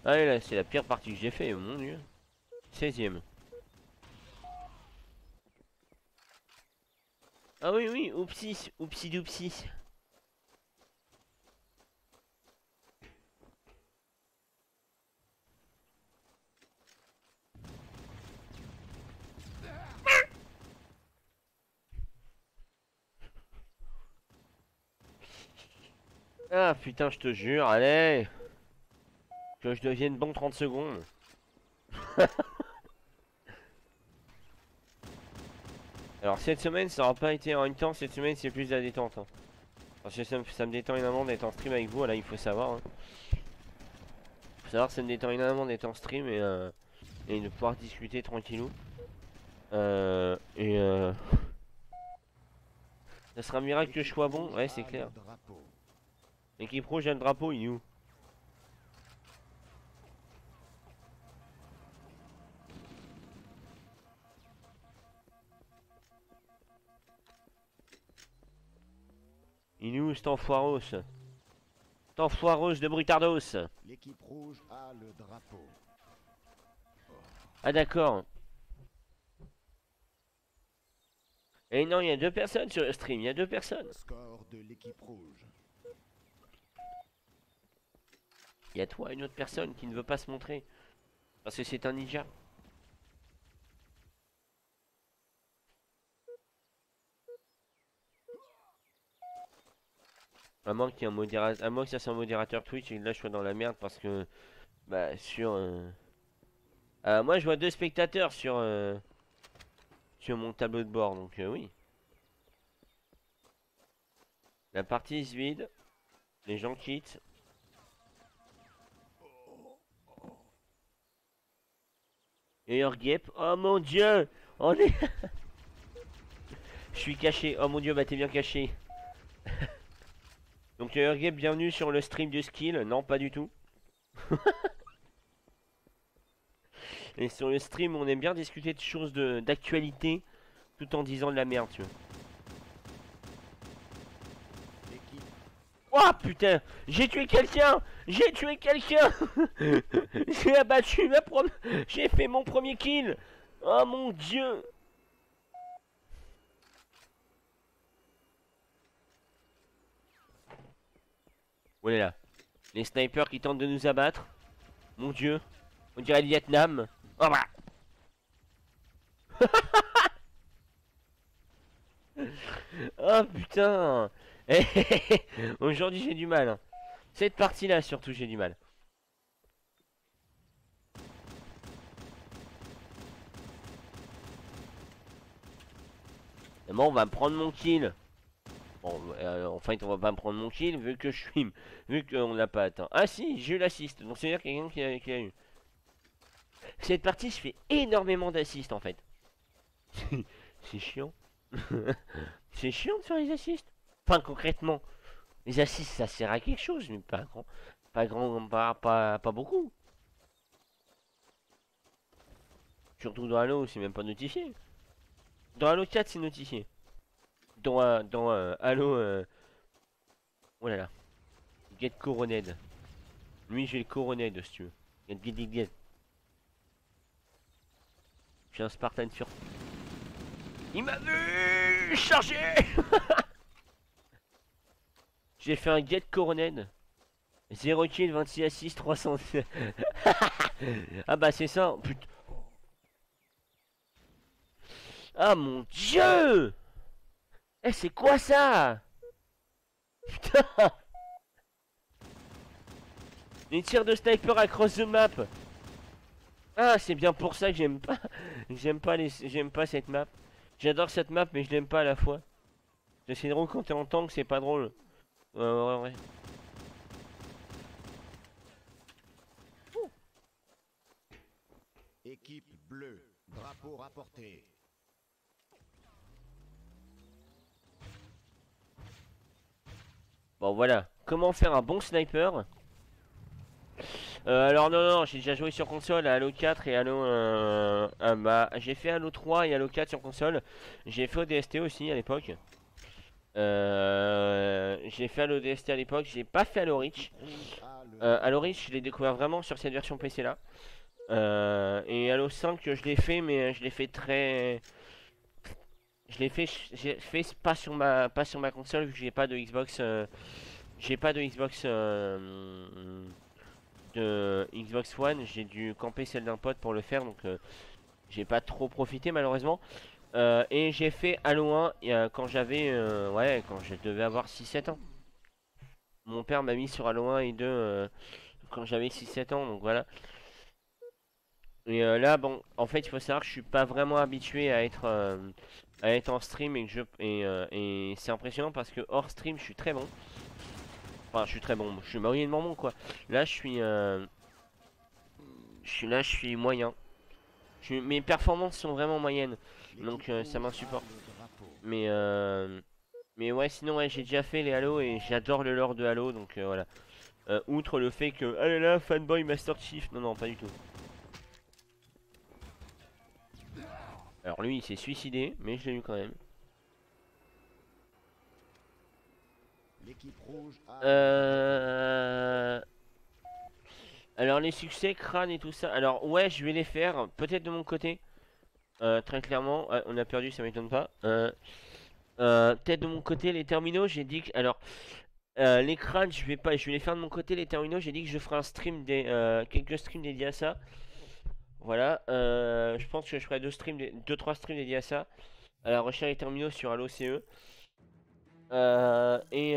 Ah ouais, là, c'est la pire partie que j'ai fait, mon dieu. 16ème. Ah oui, oui, oupsie, oupsie doupsie. Ah putain, je te jure, allez! Que je devienne bon 30 secondes. Alors cette semaine ça aura pas été en même temps, cette semaine c'est plus de la détente hein. Parce que ça me détend énormément d'être en stream avec vous, là il faut savoir hein. Faut savoir que ça me détend énormément d'être en stream et de pouvoir discuter tranquillou. Ça sera un miracle que je sois bon, ouais c'est clair. L'équipe rouge a le drapeau, il est où? Il est où cet enfoiros? Cet enfoiros de Brutardos. L'équipe rouge a le drapeau. Ah d'accord. Et non, il y a 2 personnes sur le stream, il y a 2 personnes. Score de l'équipe rouge. Il y a toi, une autre personne qui ne veut pas se montrer. Parce que c'est un ninja. À moins qu'il y ait un modérateur, à moins que ça soit un modérateur Twitch et que là je sois dans la merde parce que bah sur moi je vois 2 spectateurs sur mon tableau de bord donc oui. La partie se vide, les gens quittent. Et Urgep, oh mon dieu, on est je suis caché, oh mon dieu, bah t'es bien caché. Donc Urgep, bienvenue sur le stream de skill, non pas du tout. Et sur le stream, on aime bien discuter de choses d'actualité tout en disant de la merde, tu vois. L'équipe Oh putain, j'ai tué quelqu'un, j'ai tué quelqu'un. J'ai abattu j'ai fait mon premier kill. Oh mon dieu. On est là. Les snipers qui tentent de nous abattre. Mon dieu. On dirait le Vietnam. Oh bah. Oh putain. Aujourd'hui j'ai du mal. Hein. Cette partie là surtout j'ai du mal. Et moi on va me prendre mon kill. Bon, en fait, on va pas me prendre mon kill vu que je suis. Vu qu'on l'a pas atteint. Ah si, j'ai eu l'assist. Donc c'est-à-dire quelqu'un qui a eu. Cette partie, je fais énormément d'assists en fait. C'est chiant. C'est chiant de faire les assists. Enfin, concrètement, les assists ça sert à quelque chose, mais pas grand. Pas grand, pas beaucoup. Surtout dans Halo, c'est même pas notifié. Dans Halo 4, c'est notifié. Dans Halo. Oh là là. Get Coroned. Lui, j'ai le Coroned si tu veux. Get. J'ai un Spartan sur. Il m'a vu charger. J'ai fait un Get Coroned. 0 kill, 26 assists, 300. Ah bah c'est ça. Putain. Ah mon dieu. Eh c'est quoi ça? Putain. Les tirs de sniper across the map. Ah c'est bien pour ça que j'aime pas. J'aime pas cette map. J'adore cette map mais je l'aime pas à la fois. C'est drôle quand t'es en tank, c'est pas drôle. Ouais. Équipe bleue. Drapeau rapporté. Bon voilà, comment faire un bon sniper. Alors non, j'ai déjà joué sur console à Halo 4 et Halo... bah, j'ai fait Halo 3 et Halo 4 sur console. J'ai fait ODST aussi à l'époque. J'ai fait Halo DST à l'époque, j'ai pas fait Halo Reach. Halo Reach, je l'ai découvert vraiment sur cette version PC là. Et Halo 5, je l'ai fait, mais je l'ai fait très... j'ai fait pas sur ma console vu que j'ai pas de Xbox. J'ai pas de Xbox de Xbox One, j'ai dû camper celle d'un pote pour le faire, donc j'ai pas trop profité malheureusement. Et j'ai fait Halo 1 quand j'avais ouais, quand je devais avoir 6-7 ans. Mon père m'a mis sur Halo 1 et 2 quand j'avais 6-7 ans, donc voilà. Et là bon, en fait il faut savoir que je suis pas vraiment habitué à être en stream et que et c'est impressionnant parce que hors stream je suis très bon. Enfin je suis très bon, je suis moyennement bon quoi. Là je suis moyen. Mes performances sont vraiment moyennes. Donc ça m'insupporte. Mais ouais sinon ouais, j'ai déjà fait les Halo et j'adore le lore de Halo donc voilà. Outre le fait que ah là là fanboy Master Chief, non pas du tout. Alors lui il s'est suicidé mais je l'ai eu quand même. L'équipe rouge Alors les succès, crâne et tout ça. Alors ouais je vais les faire, peut-être de mon côté. Très clairement, on a perdu, ça m'étonne pas. Peut-être de mon côté les terminaux, j'ai dit que... Alors les crânes je vais les faire de mon côté. Les terminaux j'ai dit que je ferai un stream quelques streams dédiés à ça. Voilà, je pense que je ferai 2-3 streams dédiés à ça. À la recherche des terminaux sur Halo CE. Et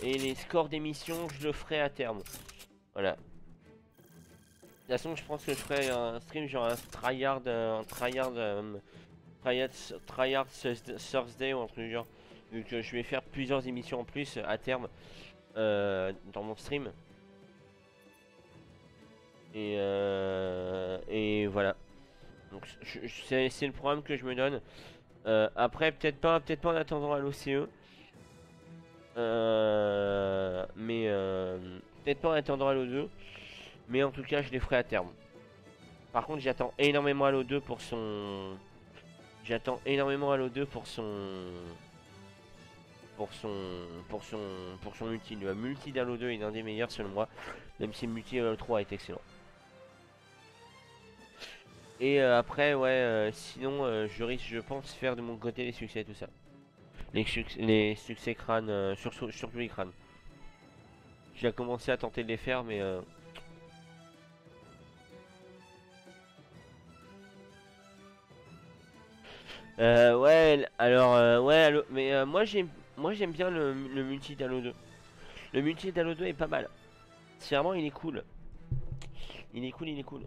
les scores d'émission, je le ferai à terme. Voilà. De toute façon, je pense que je ferai un stream genre un tryhard Thursday ou un truc du genre. Vu que je vais faire plusieurs émissions en plus à terme dans mon stream. Et voilà. Donc c'est le programme que je me donne. Après, peut-être pas en attendant à l'OCE. Mais peut-être pas en attendant à l'O2. Mais en tout cas, je les ferai à terme. Par contre, j'attends énormément à l'O2 pour son. J'attends énormément à l'O2 pour son. Pour son multi. Le multi d'Halo 2 est l'un des meilleurs selon moi. Même si le multi Halo 3 est excellent. Et après, ouais, sinon, je risque, je pense, faire de mon côté les succès et tout ça. Les succès crânes, surtout les crânes. J'ai commencé à tenter de les faire, mais ouais, alors, ouais, mais moi j'aime bien le multi d'Halo 2. Le multi d'Halo 2 est pas mal. Sincèrement, il est cool. Il est cool, il est cool.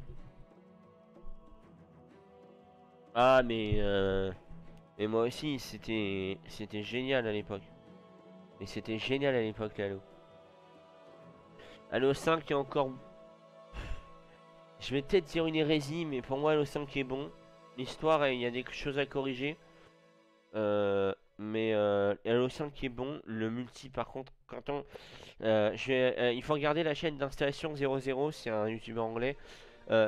Ah, mais moi aussi, c'était génial à l'époque. Mais c'était génial à l'époque, Halo. Halo 5 est encore. Je vais peut-être dire une hérésie, mais pour moi, Halo 5 est bon. L'histoire, il y a des choses à corriger. Mais Halo 5 est bon. Le multi, par contre, quand on. Il faut regarder la chaîne d'installation 00, c'est un youtubeur anglais.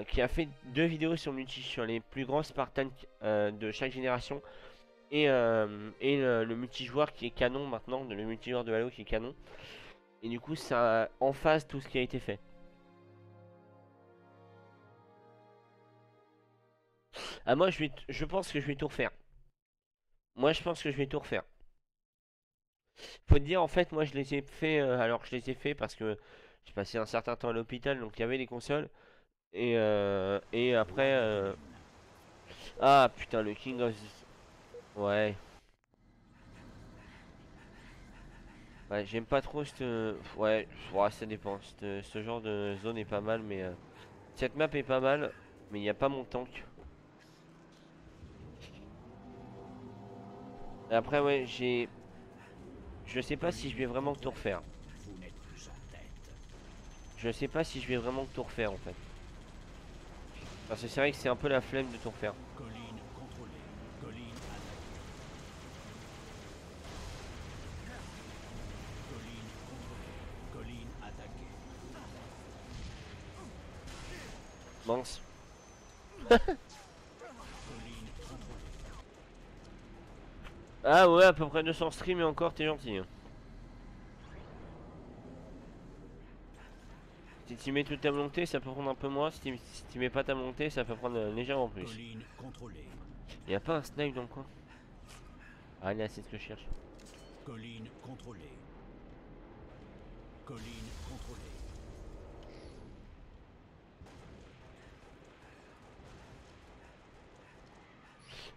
Qui a fait 2 vidéos sur le multi, sur les plus grands Spartans de chaque génération. Et le multijoueur qui est canon maintenant, le multijoueur de Halo qui est canon. Et du coup, ça en phase tout ce qui a été fait. Ah, moi, je pense que je vais tout refaire. Moi, je pense que je vais tout refaire. Faut te dire, en fait, moi, je les ai fait. Alors, je les ai fait parce que j'ai passé un certain temps à l'hôpital, donc il y avait des consoles. Et après. Ah, putain, le King of. Ouais. Ouais, j'aime pas trop cette. Ouais, ça dépend. Ce genre de zone est pas mal, mais. Cette map est pas mal, mais il n'y a pas mon tank. Et après, ouais, j'ai. Je sais pas si je vais vraiment tout refaire. Vous n'êtes plus en tête. Je sais pas si je vais vraiment tout refaire en fait. Parce que c'est vrai que c'est un peu la flemme de tout refaire. Colline contrôlée. Colline attaquée. Colline contrôlée. Colline attaquée. Mince. Colline contrôlée. Ah ouais, à peu près 200 streams et encore, t'es gentil. Hein. Si tu mets toute ta volonté, ça peut prendre un peu moins. Si tu mets pas ta volonté, ça peut prendre légèrement plus. Colline contrôlée. Y a pas un snipe dans le coin? Ah là, c'est ce que je cherche. Colline contrôlée. Colline contrôlée.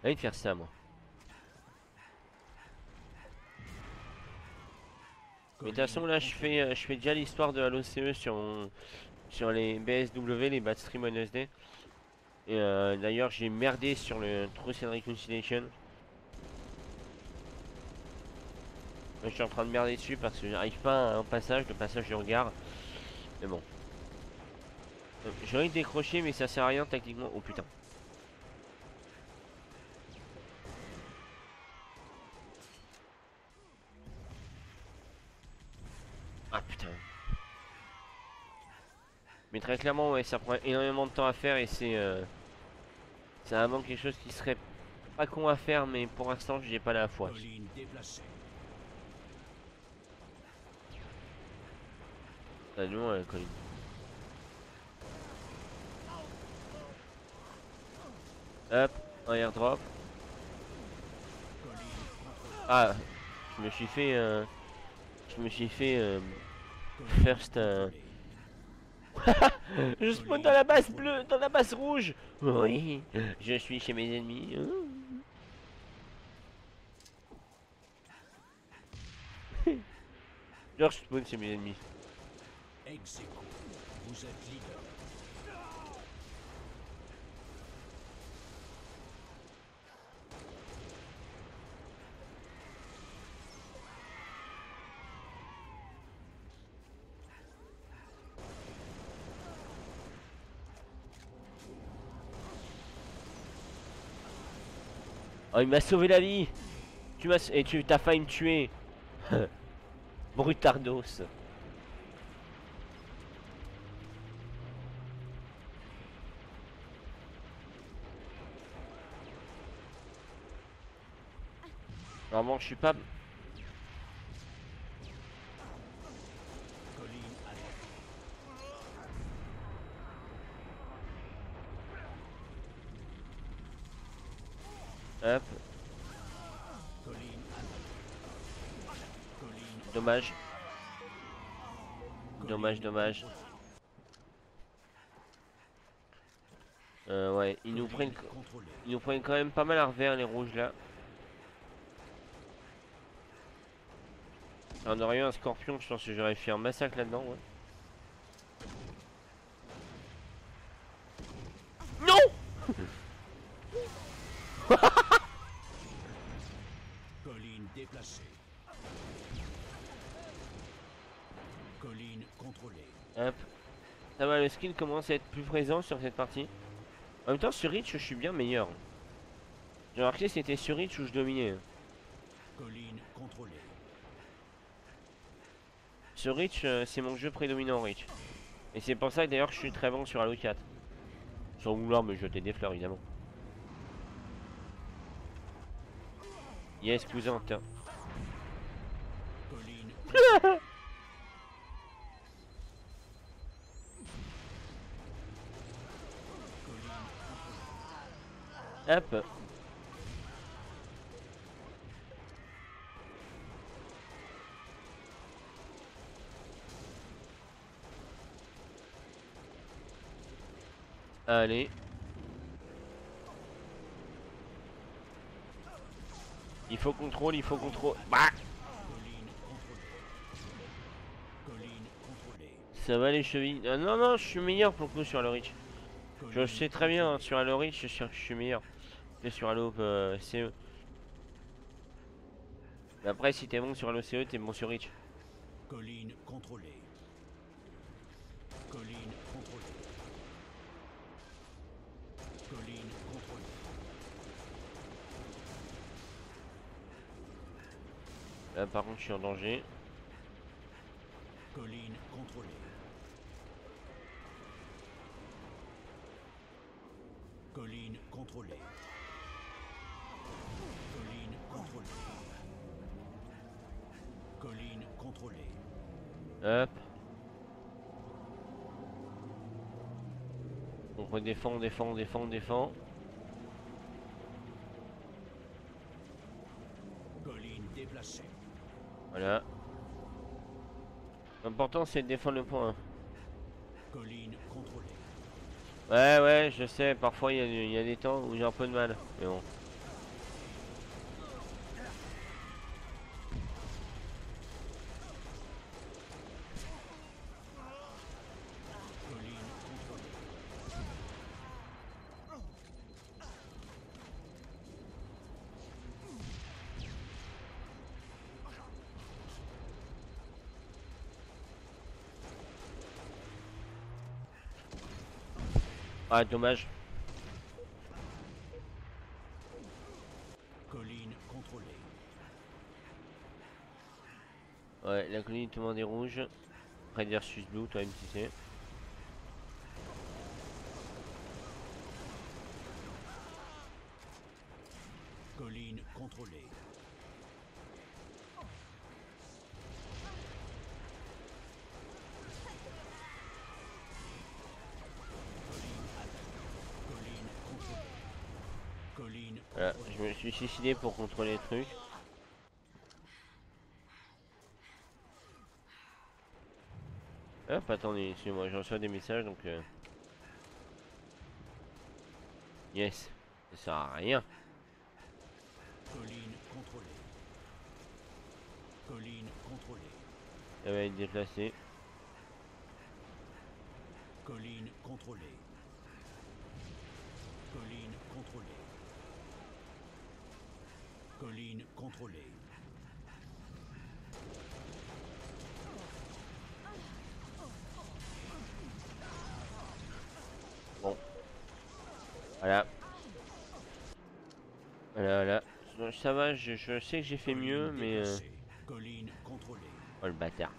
J'ai envie de faire ça moi. Mais de toute façon là je fais déjà l'histoire de Halo CE sur les BSW, les Bad Stream on SD. Et d'ailleurs j'ai merdé sur le Truth and Reconciliation. Là, je suis en train de merder dessus parce que j'arrive pas à un passage, le passage du regard. Mais bon. J'aurais décroché mais ça sert à rien tactiquement. Oh putain. Ah putain. Mais très clairement ouais ça prend énormément de temps à faire et c'est vraiment quelque chose qui serait pas con à faire mais pour l'instant j'ai pas la foi. Colline déplacée. Ah non la colline. Hop, un airdrop. Ah, je me suis fait first. Je spawn dans la base bleue, dans la base rouge. Oui, je suis chez mes ennemis. Genre, spawn, c'est mes ennemis. Ex aequo. Vous êtes leader. Oh, il m'a sauvé la vie. Tu m'as... Et tu t'as failli me tuer. Brutardos. Normalement, je suis pas... Colline attaquée. Hop, Colline attaquée. Colline dommage. Dommage, dommage. Ouais, ils nous prennent... contrôlée. Ils nous prennent quand même pas mal à revers, les rouges, là. On aurait eu un scorpion, je pense que j'aurais fait un massacre là-dedans, ouais. Non. Colline déplacée. Colline contrôlée. Hop. Ça va, le skill commence à être plus présent sur cette partie. En même temps, sur Reach, je suis bien meilleur. J'ai remarqué que c'était sur Reach où je dominais. Colline contrôlée. Sur Reach, c'est mon jeu prédominant Reach. Et c'est pour ça que d'ailleurs je suis très bon sur Halo 4. Sans vouloir me jeter des fleurs, évidemment. Yes, cousin, tiens. Colline Hop. Allez. Il faut contrôle, il faut contrôle. Bah, Colline contrôlée. ça va les chevilles. Ah, non, non, je suis meilleur pour le coup sur Halo Reach. Je sais très bien, hein, sur Halo Reach, je suis meilleur que sur Halo CE. Mais après, si t'es bon sur Halo CE, t'es bon sur Reach. Colline contrôlée. Colline contrôlée. Colline contrôlée. Là, par contre, je suis en danger. Colline contrôlée. Colline contrôlée. Colline contrôlée. Colline contrôlée. Hop. On redéfend, on défend, on défend, on défend. Colline déplacée. Voilà. L'important c'est de défendre le point. Colline contrôlée. Ouais, ouais, je sais, parfois il y a des temps où j'ai un peu de mal. Mais bon. Colline contrôlée. Ah, dommage. Colline contrôlée. Ouais, la colline tout le monde est rouge. Red versus blue, toi MTC. Colline contrôlée. Colline contrôlée. Colline Voilà, je me suis suicidé pour contrôler le truc. Hop, attendez, excusez-moi, je reçois des messages donc. Yes, ça sert à rien. Colline contrôlée. Colline contrôlée. Elle va être déplacée. Colline contrôlée. Colline contrôlée. Colline contrôlée. Bon. Voilà. Voilà. Ça va, je sais que j'ai fait mieux, Colline mais... déplacée. Colline contrôlée. Oh le bâtard.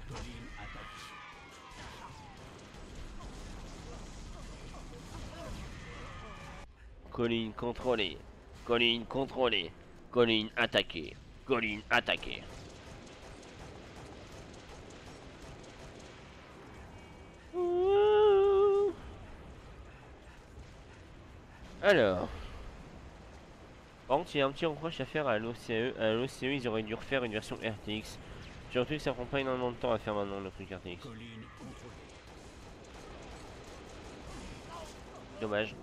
Colline attaquée. Colline contrôlée. Colline contrôlée. Colline attaquée. Colline attaquée. Ouh. Alors. Par contre, il y a un petit reproche à faire à l'OCE. À l'OCE, ils auraient dû refaire une version RTX. Surtout que ça prend pas énormément de temps à faire maintenant le truc RTX. Colline contrôlée. Dommage.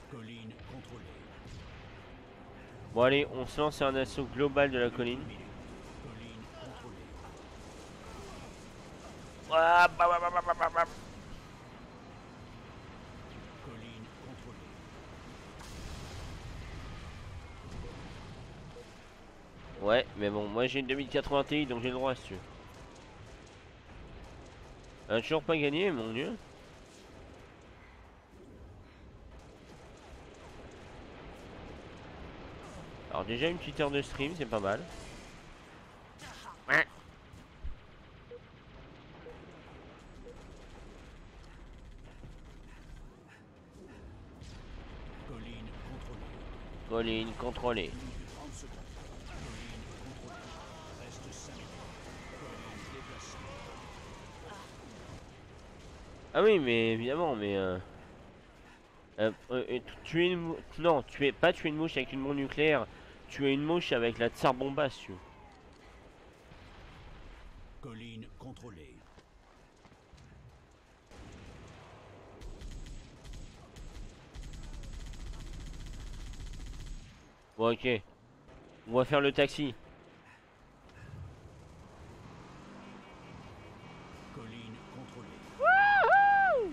Colline contrôlée. Bon allez, on se lance sur un assaut global de la colline. Colline contrôlée. Ah, bah, bah, bah, bah, bah, bah. Colline contrôlée. Ouais, mais bon, moi j'ai une 2080 Ti donc j'ai le droit si tu veux. Toujours pas gagné, mon dieu. Alors déjà une petite heure de stream, c'est pas mal. Ouais. Colline contrôlée. Colline contrôlée. 30 secondes. Colline contrôlée. Reste 5 minutes. Colline déplacée. Ah oui, mais évidemment, mais tuer une non, tu es pas tuer une mouche avec une bombe nucléaire. Tuer une mouche avec la tsar bomba, si tu veux. Colline contrôlée. Bon, ok. On va faire le taxi. Colline contrôlée. Wouhou!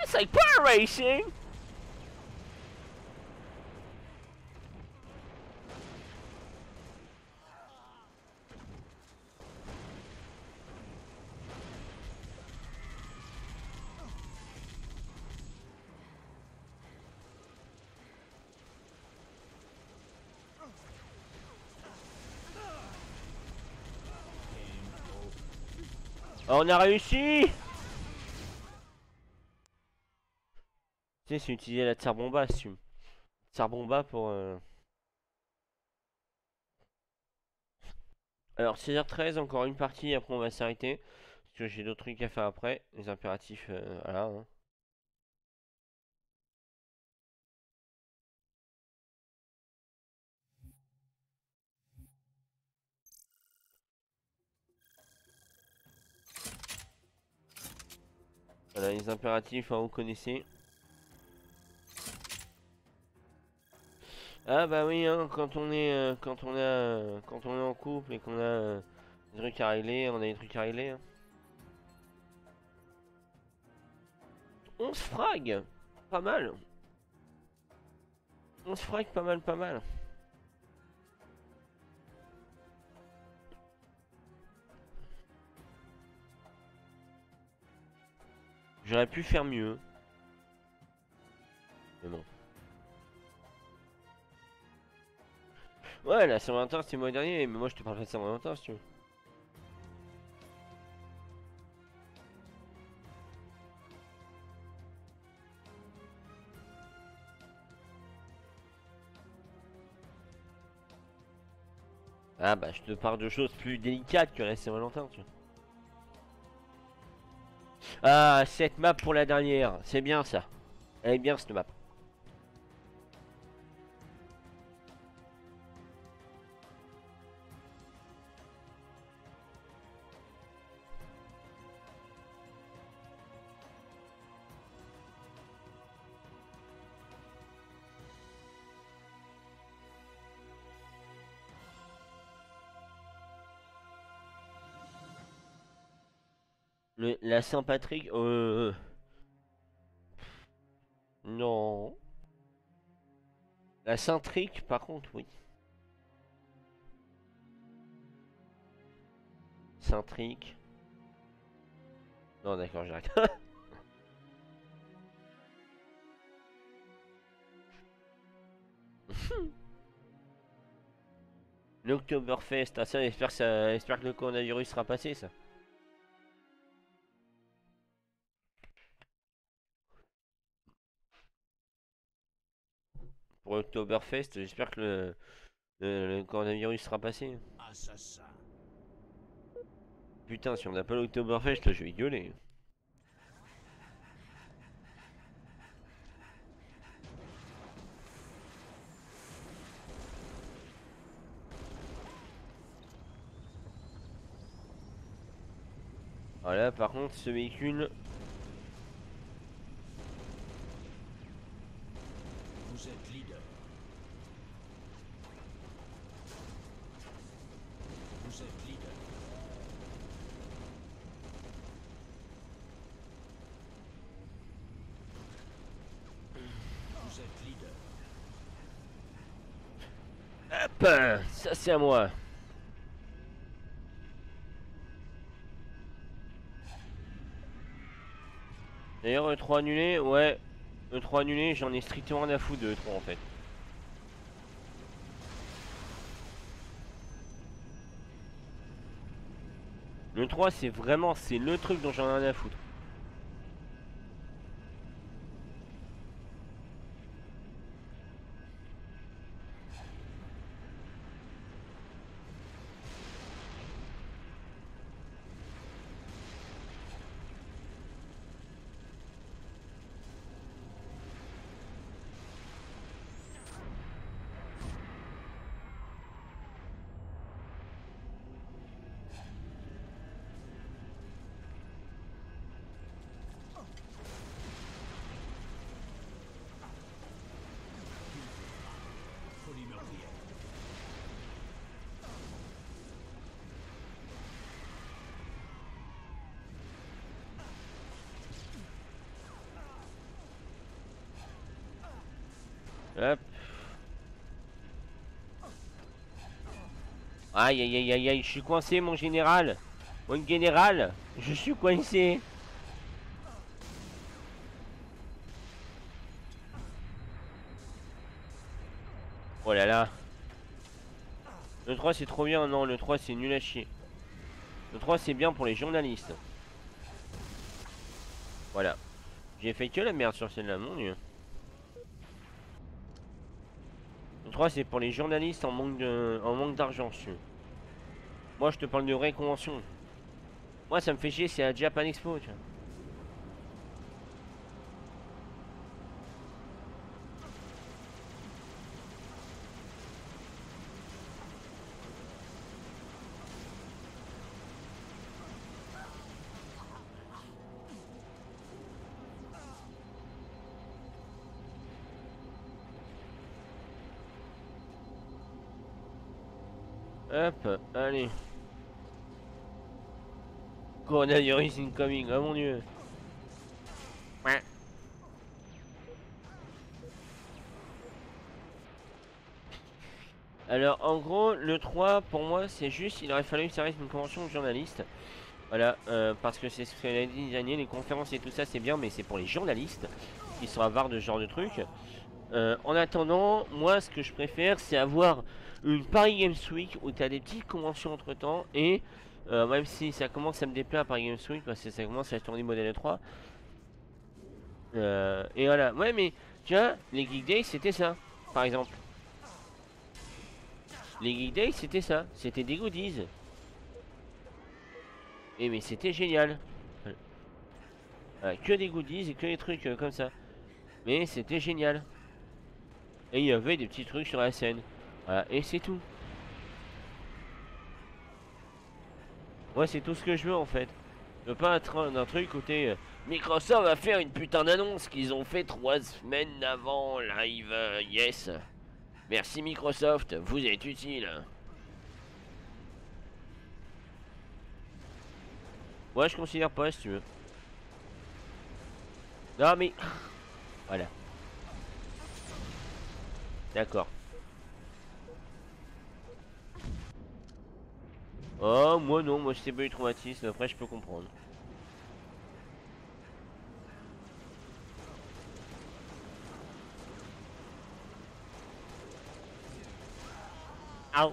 It's like bar racing! Oh, on a réussi! Tu sais, c'est utiliser la tsar bomba, si tu veux. Tsar bomba pour... Alors 16h13, encore une partie, après on va s'arrêter. Parce que j'ai d'autres trucs à faire après. Les impératifs, voilà. Hein. Voilà, les impératifs, hein, vous connaissez. Ah bah oui, hein, quand on est, quand on est en couple et qu'on a des trucs à régler, on a des trucs à régler. Hein. 11 frags, pas mal. 11 frags, pas mal, pas mal. J'aurais pu faire mieux. Mais bon. Ouais, la Saint-Valentin c'était le mois dernier, mais moi je te parle pas de Saint-Valentin si tu veux. Ah bah je te parle de choses plus délicates que la Saint-Valentin tu vois. Ah, cette map pour la dernière. C'est bien ça. Elle est bien cette map. La Saint-Patrick, non. La Saint-Trick, par contre, oui. Saint-Trick. Non, d'accord, j'arrête. L'Oktoberfest, ah ça, j'espère que le coronavirus sera passé, ça. Pour l'Oktoberfest, j'espère que le coronavirus sera passé. Assassin. Putain, si on n'a pas l'Oktoberfest, je vais gueuler. Voilà, par contre, ce véhicule... Vous êtes leader. Vous êtes leader. Vous êtes leader. Hop, ça c'est à moi. D'ailleurs, E3 annulé, ouais. E3 annulé, j'en ai strictement rien à foutre de E3 en fait. Le 3 c'est vraiment, c'est le truc dont j'en ai rien à foutre. Folie meurtrière. Hop. Aïe aïe aïe aïe aïe, je suis coincé mon général. Mon général, je suis coincé. Oh là là. Le 3 c'est trop bien, non, le 3 c'est nul à chier. Le 3 c'est bien pour les journalistes. Voilà. J'ai fait que la merde sur celle-là, mon dieu. Le 3 c'est pour les journalistes en manque d'argent, je suis. Moi je te parle de vraies conventions. Moi ça me fait chier, c'est à Japan Expo, tu vois. Hop, allez. Coronavirus incoming, oh mon dieu. Ouais. Alors en gros, le 3 pour moi c'est juste, il aurait fallu que ça reste une convention de journalistes. Voilà, parce que c'est ce qu'elle a dit dernier, les conférences et tout ça c'est bien, mais c'est pour les journalistes qui sont avares de ce genre de trucs. En attendant, moi ce que je préfère c'est avoir une Paris Games Week où tu as des petites conventions entre temps et même si ça commence à me déplaire à Paris Games Week parce que ça commence à tourner modèle 3. Et voilà, ouais mais tu vois, les Geek Days c'était ça, par exemple. Les Geek Days c'était ça, c'était des goodies. Et mais c'était génial. Que des goodies et que des trucs comme ça. Mais c'était génial. Et il y avait des petits trucs sur la scène. Voilà, et c'est tout. Moi, c'est tout ce que je veux en fait. Je veux pas un truc côté Microsoft va faire une putain d'annonce qu'ils ont fait 3 semaines avant live. Yes. Merci Microsoft, vous êtes utile. Moi, je considère pas si tu veux. Non mais voilà. D'accord. Oh, moi non, moi j'étais pas eu traumatisme, après je peux comprendre. Au.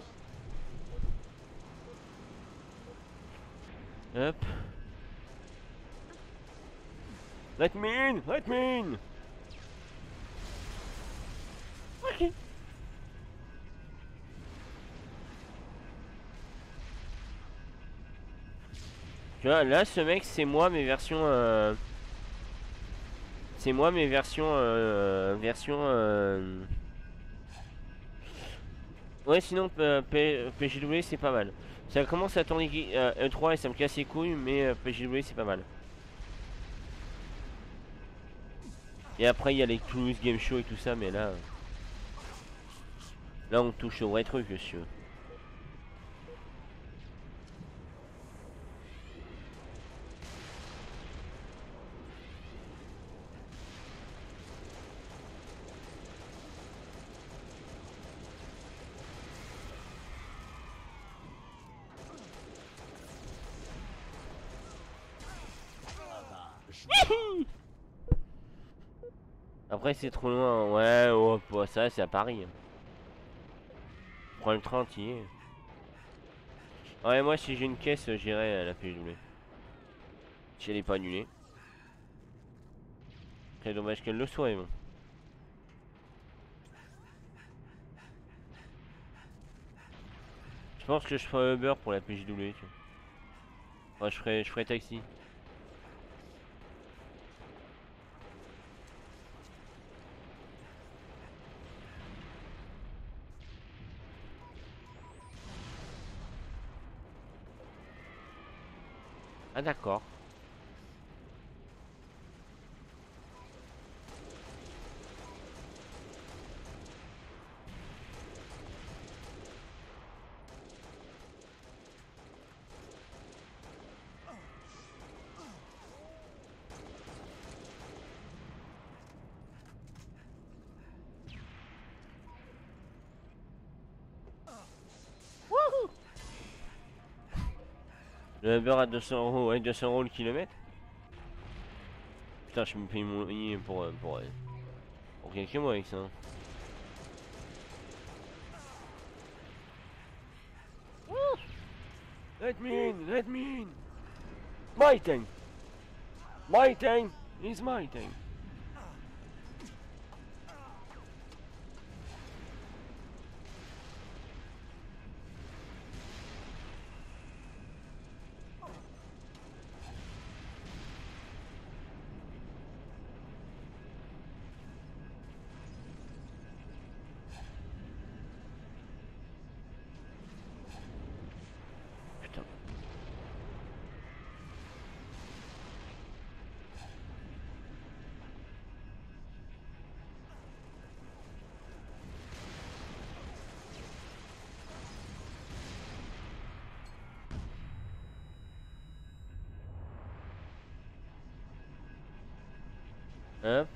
Hop. Let me in, let me in. Ok. Tu vois, là, ce mec, c'est moi, mes versions... C'est moi, mes versions... Ouais, sinon, PGW, c'est pas mal. Ça commence à tourner E3 et ça me casse les couilles, mais PGW, c'est pas mal. Et après, il y a les Toulouse Game Show et tout ça, mais là... Là, on touche au vrai truc, monsieur. Après, c'est trop loin. Ouais, oh, bah, ça, c'est à Paris. Prends le train, t'y es. Ouais, moi, si j'ai une caisse, j'irai à la PGW. Si elle est pas annulée. Très dommage qu'elle le soit, mais bon. Je pense que je ferai Uber pour la PGW, tu vois. Ouais, je ferai taxi. Ah, d'accord. Le Uber à 200 €, ouais, 200 € le kilomètre. Putain, je me paye mon loyer pour quelques mois avec ça. Hein. Let me in, let me in. My time. My time is my time. Putain. Hop.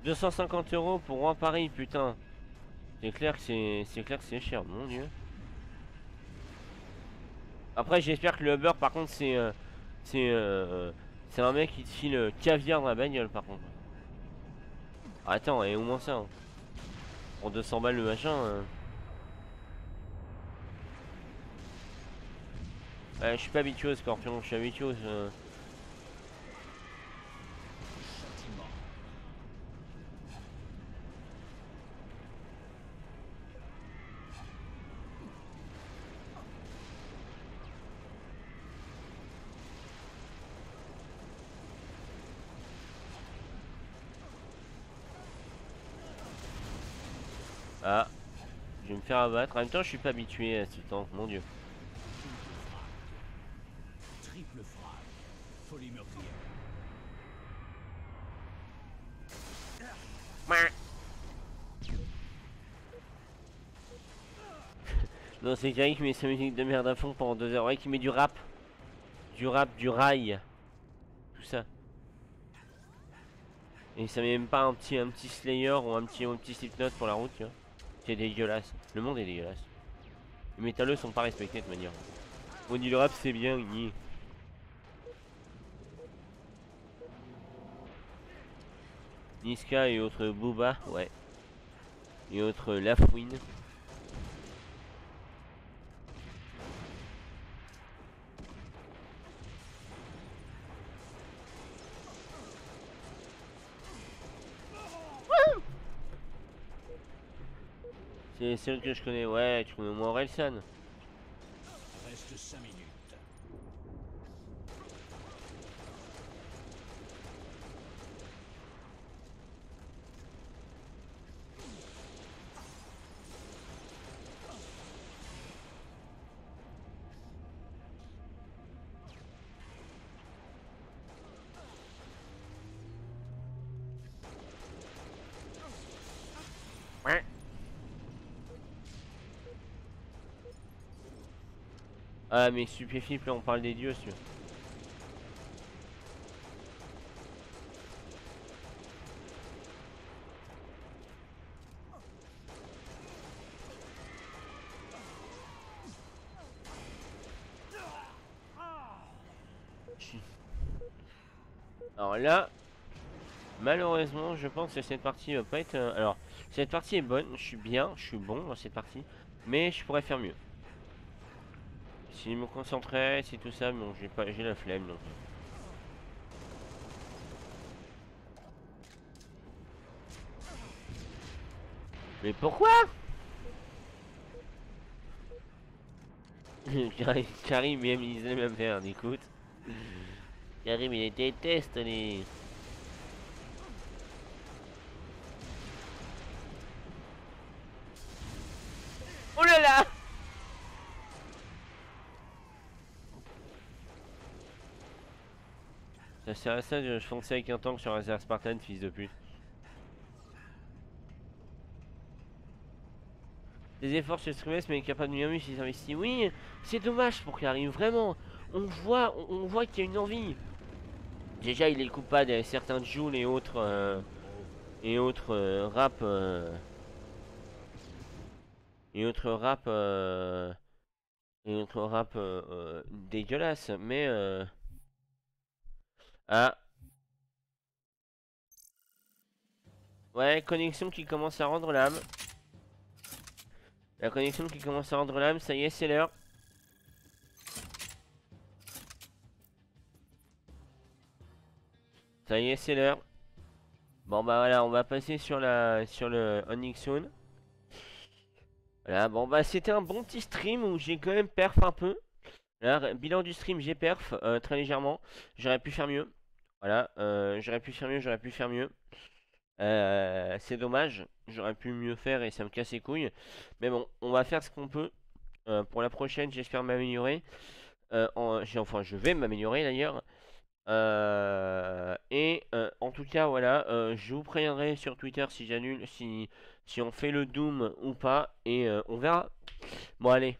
250 € pour Roi Paris, putain. C'est clair que c'est cher, mon dieu. Après, j'espère que le Uber, par contre, c'est un mec qui te file caviar dans la bagnole, par contre. Attends, et au moins ça. Hein. Pour 200 balles le machin. Ouais, je suis pas habitué au Scorpion, je suis habitué au... Ah, je vais me faire abattre. En même temps, je suis pas habitué à ce temps, mon dieu. Triple frappe. Folie meurtrière. Non, c'est Jerry qui met sa musique de merde à fond pendant 2 heures. Ouais, qui met du rap. Du rap, du rail. Tout ça. Et ça met même pas un petit Slayer ou un petit Slipknot pour la route, tu vois. C'est dégueulasse. Le monde est dégueulasse. Les métalleux sont pas respectés de toute manière. On dit le rap c'est bien, ni. Niska et autres Booba, ouais. Et autres Lafouine. C'est celle que je connais, ouais, tu connais au moins Orelsan. Reste 5 minutes. Ah mais Stupéflip, là on parle des dieux, sûr. Alors là, malheureusement, je pense que cette partie va pas être... alors, cette partie est bonne, je suis bon dans cette partie, mais je pourrais faire mieux. Si je me concentrais, c'est tout ça, bon, j'ai la flemme donc. Mais pourquoi? Karim, même, il aime la merde, écoute. Karim, il déteste les... Oh là là! Ça sert à ça, je fonçais avec un tank sur un Zer Spartan, fils de pute. Des efforts chez Streamless, mais capable de mieux s'ils investissent. Oui, c'est dommage pour qu'il arrive, vraiment. On voit qu'il y a une envie. Déjà, il est coupable de certains Joule et autres rap. Et autres rap. Dégueulasses. Mais. Ah. Ouais, connexion qui commence à rendre l'âme. La connexion qui commence à rendre l'âme, ça y est, c'est l'heure. Ça y est, c'est l'heure. Bon bah voilà, on va passer sur le Onyx Zone. Voilà, bon bah c'était un bon petit stream où j'ai quand même perf un peu. Là, bilan du stream, j'ai perf très légèrement. J'aurais pu faire mieux. Voilà, j'aurais pu faire mieux. C'est dommage, j'aurais pu mieux faire et ça me casse les couilles. Mais bon, on va faire ce qu'on peut. Pour la prochaine, j'espère m'améliorer. Enfin, je vais m'améliorer d'ailleurs. En tout cas, voilà, je vous préviendrai sur Twitter si j'annule, si on fait le Doom ou pas, et on verra. Bon, allez.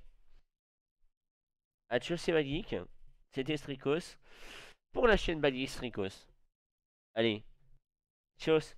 Adieu, c'est Bad Geek. C'était Strikos pour la chaîne Bad Geek Strikos. Allez, tchuss.